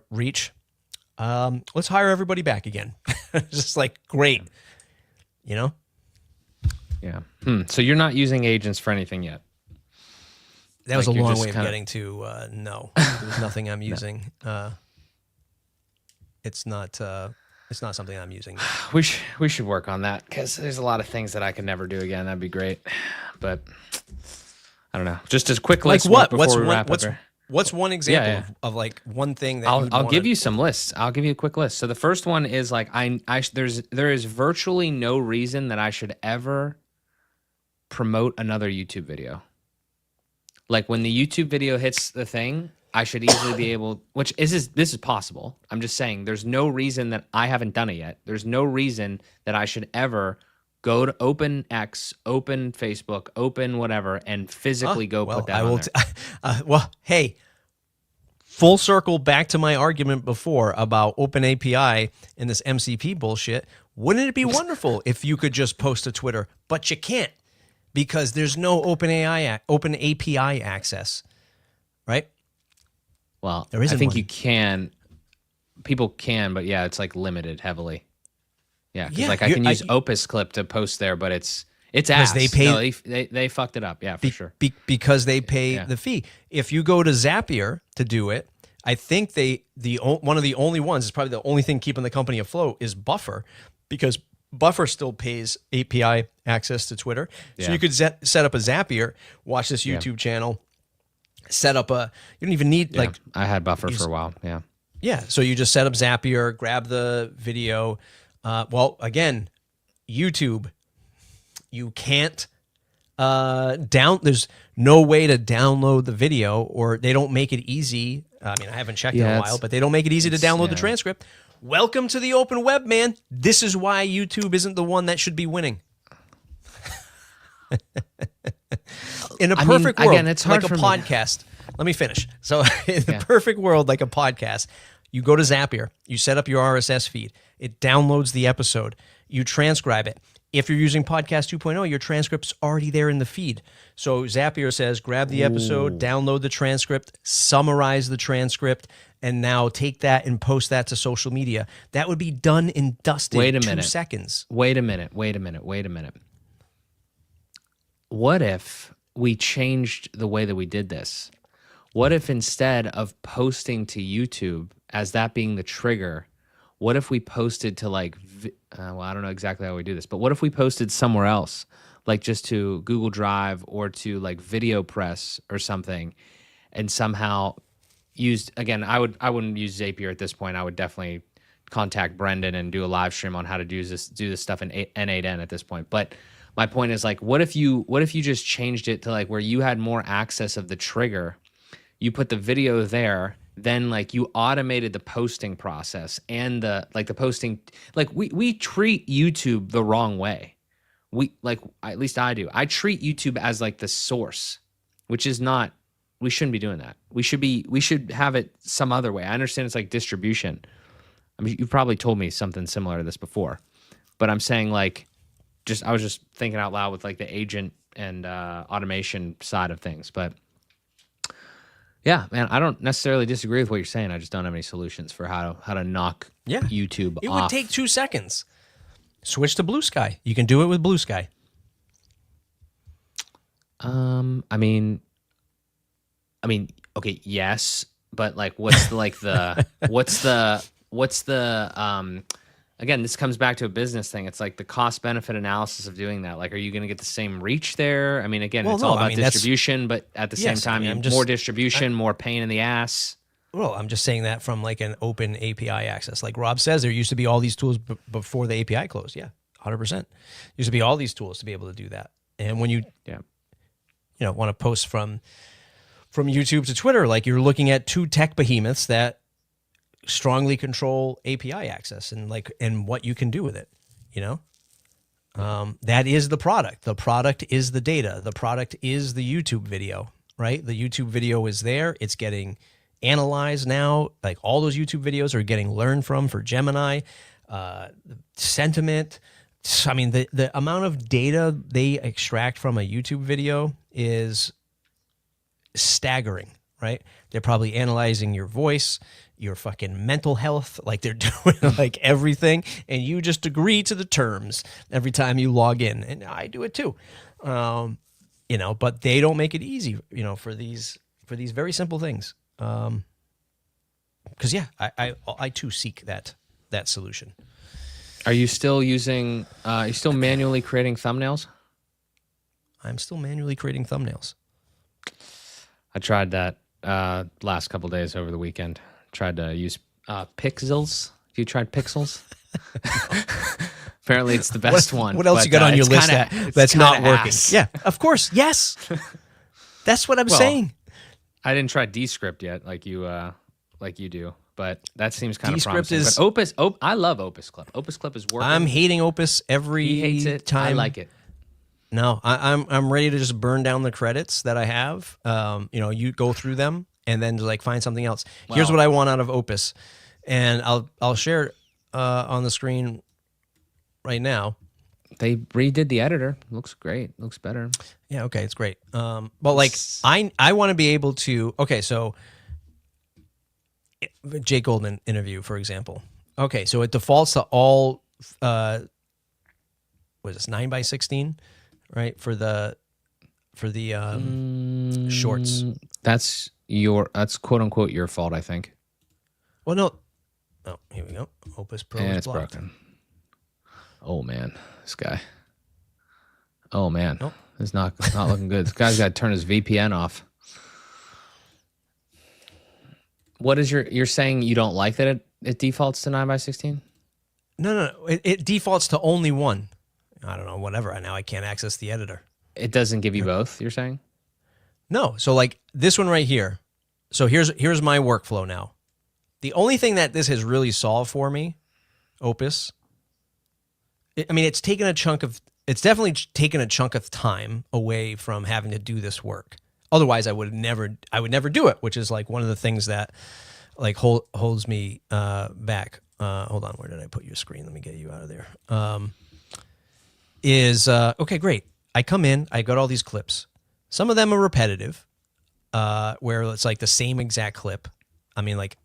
reach. Let's hire everybody back again. Just like, great, you know? Yeah. So you're not using agents for anything yet? That was Like, a you're long just way of kinda- getting to no. There's nothing I'm using. It's not something I'm using. We should work on that, because there's a lot of things that I could never do again. That'd be great, but I don't know. Just as quick Like list what? before we wrap up here. What's one example Yeah. Of like one thing that I'll give you some lists. I'll give you a quick list. So the first one is like there is virtually no reason that I should ever promote another YouTube video. Like, when the YouTube video hits the thing, I should easily be able, this is possible. I'm just saying, there's no reason that I haven't done it yet. There's no reason that I should ever go to open X, open Facebook, open whatever, and physically put that on there. Well, hey, full circle back to my argument before about Open API and this MCP bullshit. Wouldn't it be wonderful if you could just post to Twitter? But you can't, because there's no Open API access, right? Well, There I isn't think one. you can. People can, but yeah, it's like limited heavily. Yeah, because like I can use Opus Clip to post there, but it's ass. they pay- No, they fucked it up. Yeah, for sure. Because they pay the fee. If you go to Zapier to do it, I think one of the only ones, is probably the only thing keeping the company afloat, is Buffer, because Buffer still pays API access to Twitter. So you could set up a Zapier, watch this YouTube channel, set up you don't even need like, I had Buffer for a while. Yeah. yeah. So you just set up Zapier, grab the video. Well, again, YouTube, you can't there's no way to download the video, or they don't make it easy. I mean, I haven't checked in a while, but they don't make it easy to download the transcript. Welcome to the open web, man. This is why YouTube isn't the one that should be winning. In a perfect world, again, it's hard like a for me. podcast. Let me finish. So in the perfect world, like a podcast, you go to Zapier, you set up your RSS feed, it downloads the episode, you transcribe it. If you're using Podcast 2.0, your transcript's already there in the feed. So Zapier says, grab the episode, download the transcript, summarize the transcript, and now take that and post that to social media. That would be done and dusted in 2 seconds. Wait a minute. What if we changed the way that we did this? What if instead of posting to YouTube as that being the trigger, what if we posted to like, well, I don't know exactly how we do this, but what if we posted somewhere else, like just to Google Drive or to like Video Press or something, and somehow used, again, I wouldn't use Zapier at this point. I would definitely contact Brendan and do a live stream on how to do this stuff in N8N at this point. But my point is, like, what if you just changed it to like where you had more access of the trigger, you put the video there, then like you automated the posting process and the posting. Like we treat YouTube the wrong way. At least I do. I treat YouTube as like the source, which is not. We shouldn't be doing that. We should have it some other way. I understand it's like distribution. I mean, you've probably told me something similar to this before, but I'm saying like I was just thinking out loud with like the agent and automation side of things. But yeah, man, I don't necessarily disagree with what you're saying. I just don't have any solutions for how to knock YouTube It off. would take 2 seconds. Switch to Blue Sky. You can do it with Blue Sky. I mean, okay, yes, but like, what's the, like the, what's the, again, this comes back to a business thing. It's like the cost benefit analysis of doing that. Like, are you going to get the same reach there? I mean, again, Well, it's no, all I about mean, that's- distribution, but at the same Yes, time, I mean, I'm you just- more distribution, more pain in the ass. Well, I'm just saying that from like an open API access. Like Rob says, there used to be all these tools before the API closed. Yeah, 100%. Used to be all these tools to be able to do that. And when you want to post from YouTube to Twitter, like you're looking at 2 tech behemoths that strongly control API access and what you can do with it. That is the product. The product is the data. The product is the YouTube video, right? The YouTube video is there. It's getting analyzed now. Like all those YouTube videos are getting learned from for Gemini, sentiment. I mean, the amount of data they extract from a YouTube video is staggering, right? They're probably analyzing your voice, your fucking mental health, like they're doing like everything, and you just agree to the terms every time you log in, and I do it too. But they don't make it easy, for these very simple things. Because I too seek that solution. Are you still using, are you still manually creating thumbnails? I'm still manually creating thumbnails. I tried that last couple days over the weekend. Tried to use Pixels. Have you tried Pixels? Apparently, it's the best one. What else but, you got on your list that's not working? ass. Yeah, of course. Yes, that's what I'm saying. I didn't try Descript yet, like you do, but that seems kind of Descript promising. is- But Opus, I love Opus Clip. Opus Clip is working. I'm hating Opus every He hates it. time. I like it. No, I'm ready to just burn down the credits that I have. You go through them and then like find something else. Here's Wow. what I want out of Opus, and I'll share it on the screen right now. They redid the editor. Looks great. Looks better. Yeah, okay, it's great. But like I want to be able to. Okay, so Jake Goldman interview, for example. Okay, so it defaults to all. What is this, 9:16, right? For the shorts. That's quote unquote your fault, I think. Well, no. Oh, here we go. Opus Pro And is it's blocked. broken. Oh man, this guy. Oh man, Nope. it's not looking good. This guy's got to turn his VPN off. What is you're saying you don't like that it defaults to 9:16? No. It defaults to only one. I don't know, whatever. Now I can't access the editor. It doesn't give you both, you're saying? No. So like this one right here. So here's my workflow now. The only thing that this has really solved for me, Opus, it's definitely taken a chunk of time away from having to do this work. Otherwise I would never do it, which is like one of the things that like holds me back. Hold on, where did I put your screen? Let me get you out of there. Okay, great. I come in, I got all these clips. Some of them are repetitive, where it's like the same exact clip. I mean, like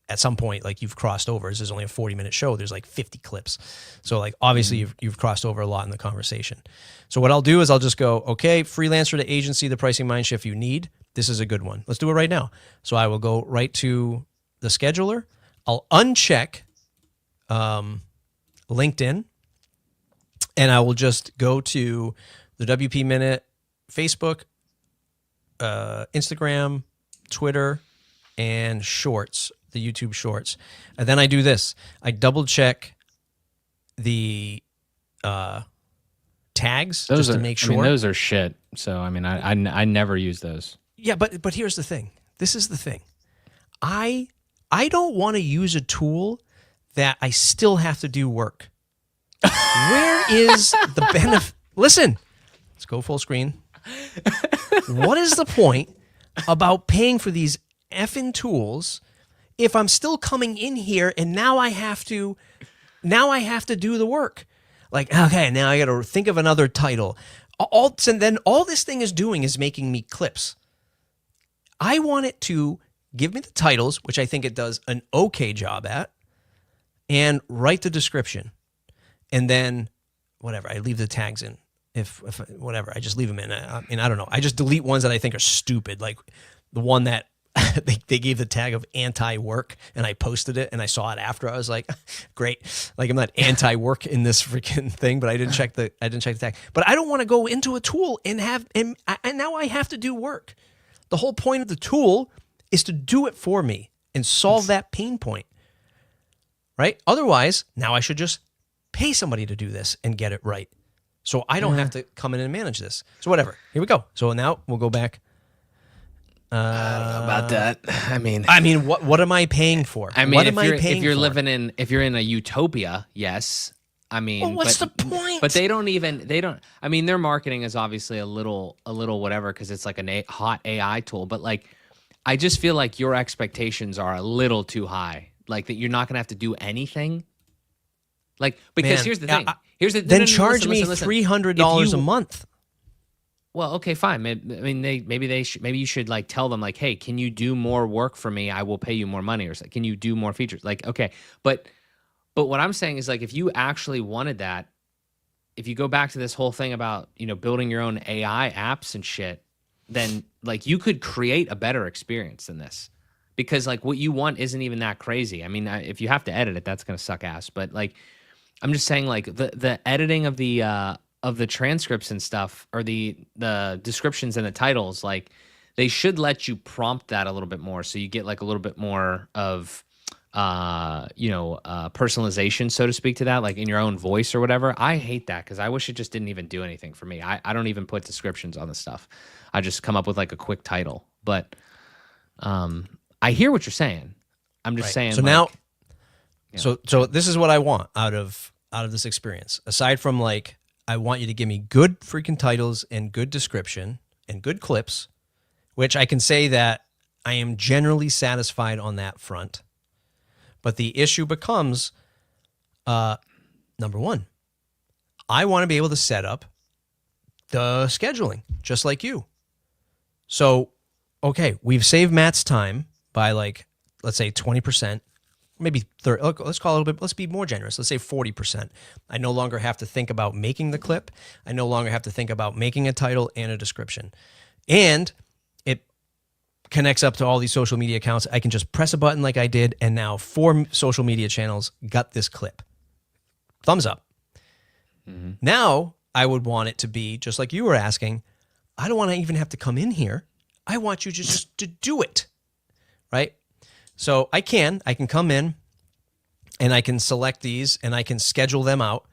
at some point, like you've crossed over. This is only a 40-minute show. There's like 50 clips. So like obviously you've crossed over a lot in the conversation. So what I'll do is I'll just go, okay, freelancer to agency, the pricing mind shift you need. This is a good one. Let's do it right now. So I will go right to the scheduler. I'll uncheck LinkedIn, and I will just go to the WP Minute, Facebook, Instagram, Twitter, and Shorts, the YouTube Shorts. And then I do this. I double check the tags just to make sure. I mean, those are shit. So, I mean, I never use those. Yeah, but here's the thing. This is the thing. I don't want to use a tool that I still have to do work. Where is the benefit? Listen, let's go full screen. What is the point about paying for these effing tools if I'm still coming in here and now I have to do the work? Like, okay, now I got to think of another title. And then all this thing is doing is making me clips. I want it to give me the titles, which I think it does an okay job at, and write the description. And then whatever, I leave the tags in. If whatever, I just leave them in. I mean, I don't know. I just delete ones that I think are stupid, like the one that they gave the tag of anti-work, and I posted it, and I saw it after. I was like, great. Like, I'm not anti-work in this freaking thing, but I didn't check the tag. But I don't want to go into a tool and now I have to do work. The whole point of the tool is to do it for me and solve that pain point, right? Otherwise, now I should just pay somebody to do this and get it right. So I don't have to come in and manage this. So whatever. Here we go. So now we'll go back. I don't know about that. I mean, what am I paying for? I mean, what if you're in a utopia, yes. I mean, well, what's the point? But they don't. I mean, their marketing is obviously a little whatever because it's like a hot AI tool. But like, I just feel like your expectations are a little too high. Like that you're not gonna have to do anything. Like, because here's the thing. Then charge me $300 a month. Well, okay, fine. I mean, maybe you should like tell them like, hey, can you do more work for me? I will pay you more money, or can you do more features? Like, okay, but what I'm saying is like, if you actually wanted that, if you go back to this whole thing about building your own AI apps and shit, then like you could create a better experience than this, because like what you want isn't even that crazy. I mean, if you have to edit it, that's gonna suck ass. But like, I'm just saying like the editing of the transcripts and stuff, or the descriptions and the titles, like they should let you prompt that a little bit more, so you get like a little bit more of personalization, so to speak, to that, like in your own voice or whatever. I hate that because I wish it just didn't even do anything for me. I don't even put descriptions on the stuff. I just come up with like a quick title. But I hear what you're saying. I'm just saying. So now, so this is what I want out of this experience. Aside from like, I want you to give me good freaking titles and good description and good clips, which I can say that I am generally satisfied on that front. But the issue becomes, number one, I want to be able to set up the scheduling just like you. So, okay, we've saved Matt's time by like, let's say 20%. Maybe 30, let's call it a little bit, let's be more generous. Let's say 40%. I no longer have to think about making the clip. I no longer have to think about making a title and a description. And it connects up to all these social media accounts. I can just press a button like I did, and now 4 social media channels got this clip. Thumbs up. Mm-hmm. Now I would want it to be just like you were asking. I don't want to even have to come in here. I want you just to do it, right? So I can come in and I can select these and I can schedule them out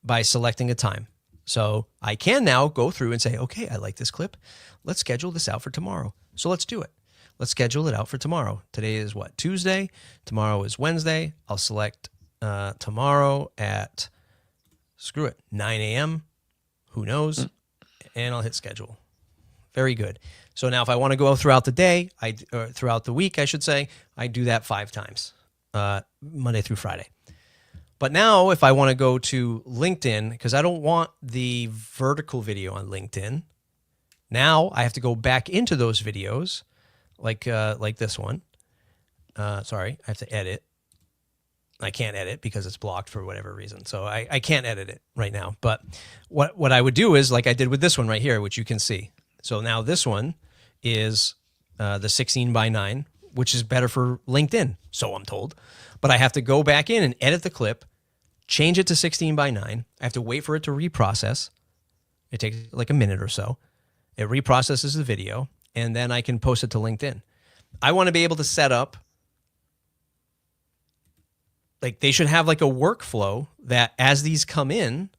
by selecting a time. So I can now go through and say, okay, I like this clip. Let's schedule this out for tomorrow. So let's do it. Let's schedule it out for tomorrow. Today is what? Tuesday. Tomorrow is Wednesday. I'll select tomorrow at, 9 a.m. Who knows? And I'll hit schedule. Very good. So now if I want to go throughout the day, or throughout the week, I should say, I do that 5 times, Monday through Friday. But now if I want to go to LinkedIn, because I don't want the vertical video on LinkedIn, now I have to go back into those videos, like this one. Sorry, I have to edit. I can't edit because it's blocked for whatever reason. So I can't edit it right now. But what I would do is like I did with this one right here, which you can see. So now this one is the 16:9, which is better for LinkedIn, so I'm told. But I have to go back in and edit the clip, change it to 16:9. I have to wait for it to reprocess. It takes like a minute or so. It reprocesses the video, and then I can post it to LinkedIn. I want to be able to set up, like they should have like a workflow that as these come in,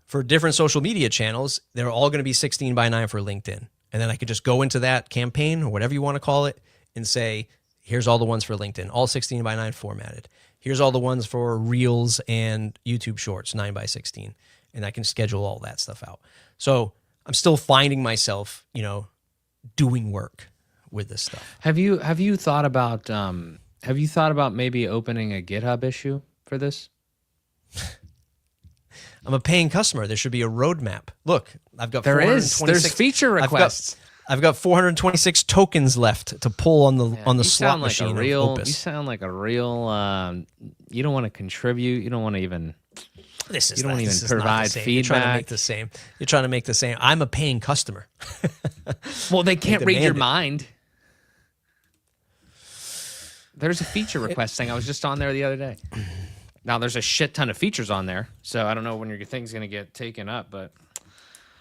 for different social media channels, they're all going to be 16:9 for LinkedIn. And then I could just go into that campaign or whatever you want to call it and say, here's all the ones for LinkedIn, all 16:9 formatted. Here's all the ones for Reels and YouTube Shorts, 9:16. And I can schedule all that stuff out. So I'm still finding myself, doing work with this stuff. Have you thought about maybe opening a GitHub issue for this? I'm a paying customer. There should be a roadmap. Look, I've got There's feature requests. I've got 426 tokens left to pull on the You slot sound like machine a real. of Opus. You sound like a real. You don't want to contribute. You don't want to even. This is You don't not, even this is not the provide same. You're trying to feedback. make the same. You're trying to make the same. I'm a paying customer. Well, they can't read your demand it. mind. There's a feature request thing. I was just on there the other day. Now there's a shit ton of features on there, so I don't know when your thing's gonna get taken up, but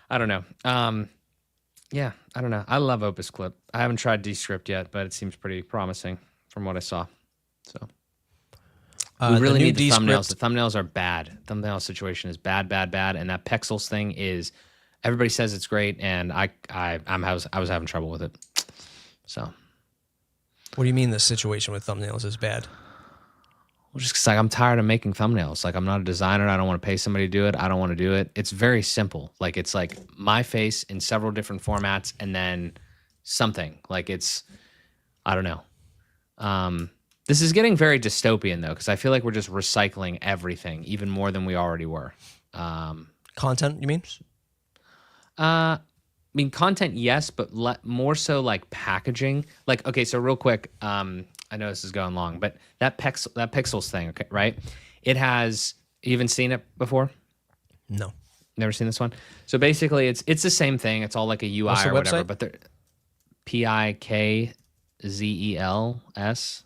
I don't know. Yeah, I don't know. I love Opus Clip. I haven't tried Descript yet, but it seems pretty promising from what I saw. So we really need the thumbnails. The thumbnails are bad. Thumbnail situation is bad, and that Pexels thing is. Everybody says it's great, and I was having trouble with it. So. What do you mean the situation with thumbnails is bad? Well, just 'cause, like, I'm tired of making thumbnails. Like, I'm not a designer. I don't want to pay somebody to do it. I don't want to do it. It's very simple. Like, it's like my face in several different formats and then something. Like, it's, I don't know. This is getting very dystopian, though, because I feel like we're just recycling everything, even more than we already were. Content, you mean? I mean, content, yes, but more so like packaging. Like, okay, so real quick, I know this is going long, but that Pixels thing, okay, right? It has. You even seen it before? No. Never seen this one. So basically, it's the same thing. It's all like a UI What's the or whatever. website? But they're Pikzels.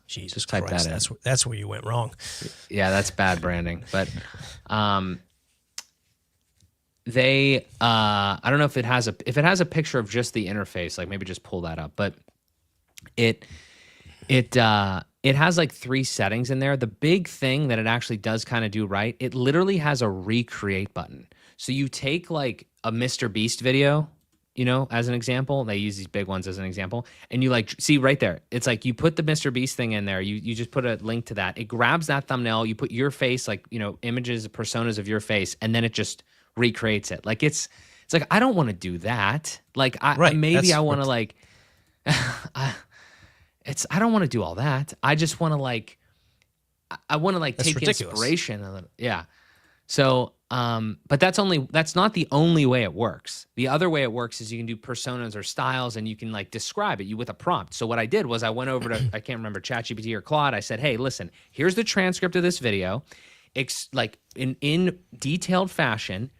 Jesus Just type Christ, that in. that's where you went wrong. Yeah, that's bad branding. But they I don't know if it has a picture of just the interface, like maybe just pull that up. But it has like 3 settings in there. The big thing that it actually does kind of do right, it literally has a recreate button. So you take like a Mr. Beast video, you know, as an example. They use these big ones as an example. And you like, see right there, it's like you put the Mr. Beast thing in there. You just put a link to that. It grabs that thumbnail. You put your face, like, you know, images, personas of your face, and then it just recreates it. Like it's like, I don't want to do that. Like I want to like, I don't want to do all that. I just want to like, I want to like take ridiculous. Inspiration. Yeah. So, but that's not the only way it works. The other way it works is you can do personas or styles and you can like describe it with a prompt. So what I did was I went over to, I can't remember, ChatGPT or Claude. I said, hey, listen, here's the transcript of this video. Like in detailed fashion,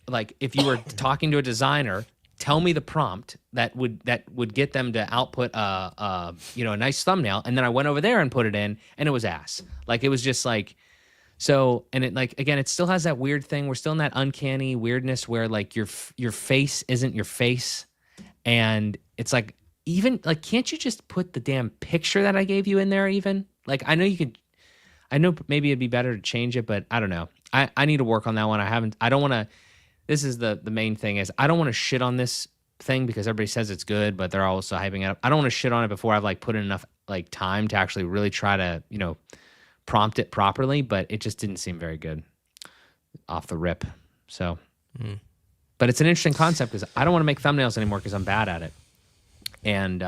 like if you were talking to a designer, tell me the prompt that would get them to output a nice thumbnail. And then I went over there and put it in and it was ass. Like it was just like, so, and it like, again, it still has that weird thing. We're still in that uncanny weirdness where like your face isn't your face. And it's like, even like, can't you just put the damn picture that I gave you in there even? Like, I know maybe it'd be better to change it, but I don't know. I need to work on that one. I don't want to, this is the main thing is I don't want to shit on this thing because everybody says it's good, but they're also hyping it up. I don't want to shit on it before I've like put in enough like time to actually really try to, you know, prompt it properly, but it just didn't seem very good off the rip. So, but it's an interesting concept because I don't want to make thumbnails anymore because I'm bad at it. And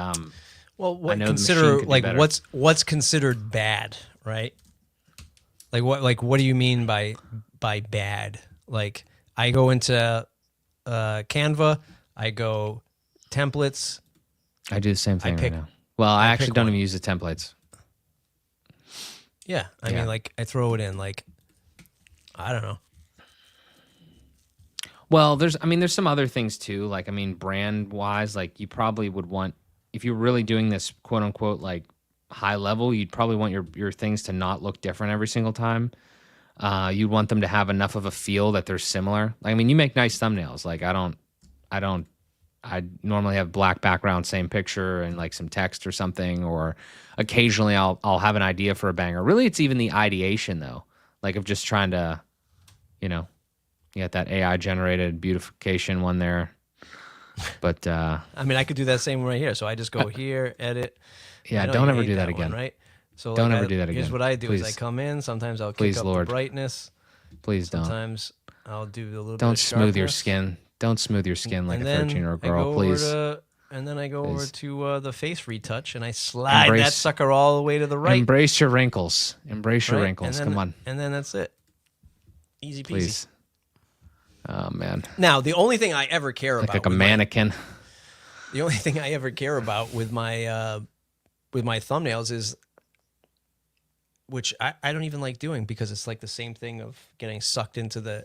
well, what I know consider like what's considered bad, right? Like what do you mean by bad? Like I go into Canva, I go templates. I do the same thing right now. Well, I actually don't even use the templates. Yeah, I mean, like I throw it in, like I don't know. Well, there's some other things too. Like, I mean, brand wise, like you probably would want, if you're really doing this quote unquote like high level, you'd probably want your things to not look different every single time. You'd want them to have enough of a feel that they're similar. Like, I mean, you make nice thumbnails. Like I normally have black background, same picture, and like some text or something, or occasionally I'll have an idea for a banger. Really, it's even the ideation though, like of just trying to, you know, you got that AI generated beautification one there. But I mean, I could do that same right here. So I just go here, edit. Yeah, don't ever do that again. Right. So don't ever do that again. Here's what I do: Please. is I come in. Sometimes I'll Please, kick up Lord. the brightness. Please don't. Sometimes I'll do a little bit. Don't of smooth your sharpness. skin. Don't smooth your skin like a And then 13-year-old I girl, go please. And then I go over Please. to the face retouch and I slide that sucker all the way to the right. Embrace your wrinkles. Embrace your right? wrinkles. And then, Come on. And then that's it. Easy peasy. Please. Oh man, Now, the only thing I ever care about, like a mannequin. the only thing I ever care about with my thumbnails is, which I don't even like doing because it's like the same thing of getting sucked into the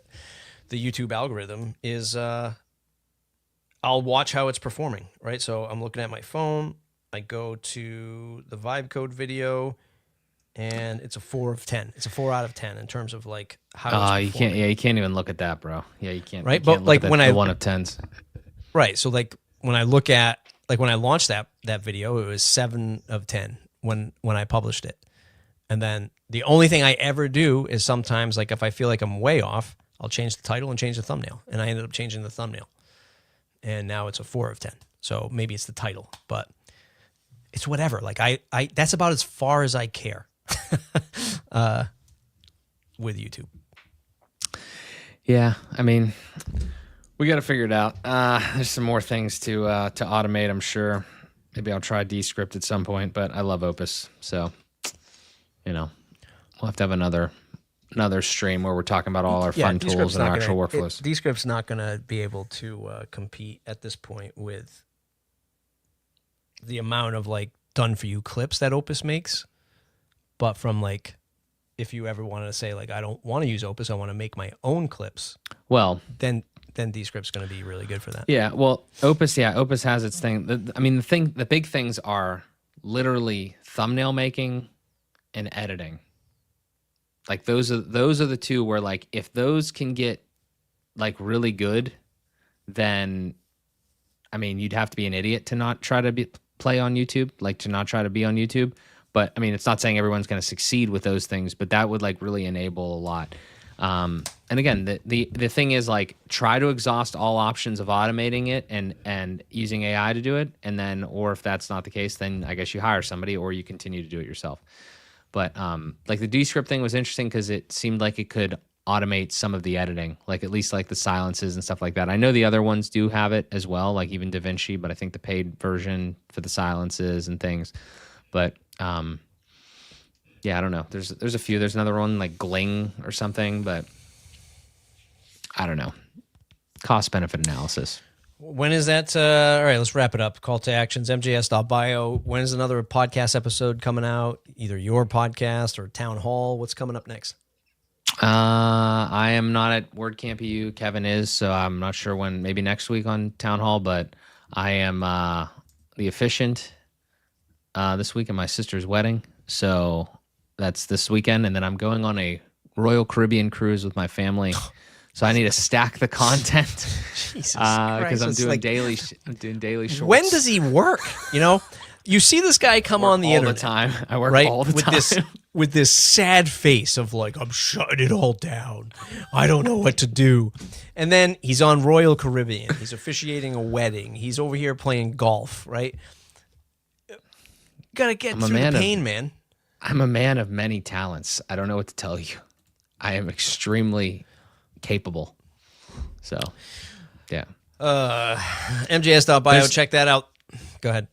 YouTube algorithm, is I'll watch how it's performing, right? So I'm looking at my phone, I go to the vibe code video, and it's a 4 of 10. It's a 4 out of 10 in terms of like how it's performing. You can't. Yeah, you can't even look at that, bro. Yeah, you can't. Right, You but can't look like at when the I 1 of 10s. Right. So like when I look at, like when I launched that video, it was 7 of 10 when I published it. And then the only thing I ever do is sometimes, like if I feel like I'm way off, I'll change the title and change the thumbnail. And I ended up changing the thumbnail. And now it's a 4 of 10. So maybe it's the title, but it's whatever. Like I that's about as far as I care with YouTube. Yeah, I mean, we got to figure it out. There's some more things to automate, I'm sure. Maybe I'll try Descript at some point, but I love Opus, so we'll have to have another stream where we're talking about all our fun tools and our actual workflows. Descript's not going to be able to compete at this point with the amount of like done for you clips that Opus makes. But from like, if you ever wanted to say like, I don't want to use Opus, I want to make my own clips. Well, then Descript's going to be really good for that. Yeah. Well, Opus has its thing. The big things are literally thumbnail making and editing. Like those are the two where like if those can get like really good, then I mean you'd have to be an idiot to not try to play on YouTube, like to not try to be on YouTube. But I mean, it's not saying everyone's going to succeed with those things, but that would like really enable a lot. And again, the thing is like try to exhaust all options of automating it and using AI to do it, and then or if that's not the case, then I guess you hire somebody or you continue to do it yourself. But like the Descript thing was interesting because it seemed like it could automate some of the editing, like at least like the silences and stuff like that. I know the other ones do have it as well, like even DaVinci, but I think the paid version for the silences and things. But yeah, I don't know. There's a few. There's another one like Gling or something, but I don't know. Cost benefit analysis. When is that? All right, let's wrap it up. Call to actions, mjs.bio. When is another podcast episode coming out? Either your podcast or Town Hall. What's coming up next? I am not at WordCamp EU. Kevin is, so I'm not sure when. Maybe next week on Town Hall, but I am the Efficient this week at my sister's wedding. So that's this weekend, and then I'm going on a Royal Caribbean cruise with my family. So I need to stack the content Jesus because I'm Christ, doing like, daily shorts. When does he work? You see this guy come on the all internet the time. I work right? all the time. With this sad face of like, I'm shutting it all down. I don't know what to do. And then he's on Royal Caribbean. He's officiating a wedding. He's over here playing golf, right? Gotta get through the pain, man. I'm a man of many talents. I don't know what to tell you. I am extremely capable. So, yeah. MJS.bio, check that out. Go ahead.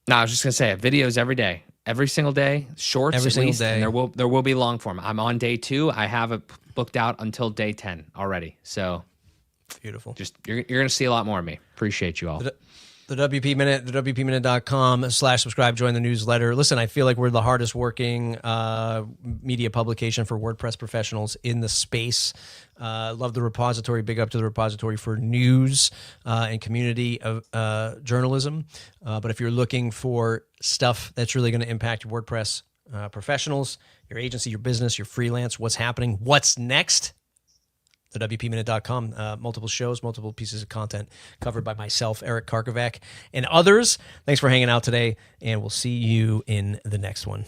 No, I was just gonna say videos every day, every single day, shorts every single day. And there will be long form. I'm on day 2. I have it booked out until day 10 already. So beautiful. Just you're gonna see a lot more of me. Appreciate you all. The WP Minute, thewpminute.com/subscribe, join the newsletter. Listen, I feel like we're the hardest working media publication for WordPress professionals in the space. Love the repository. Big up to the repository for news and community of journalism. But if you're looking for stuff that's really going to impact your WordPress professionals, your agency, your business, your freelance, what's happening, what's next, thewpminute.com. Multiple shows, multiple pieces of content covered by myself, Eric Karkovac, and others. Thanks for hanging out today, and we'll see you in the next one.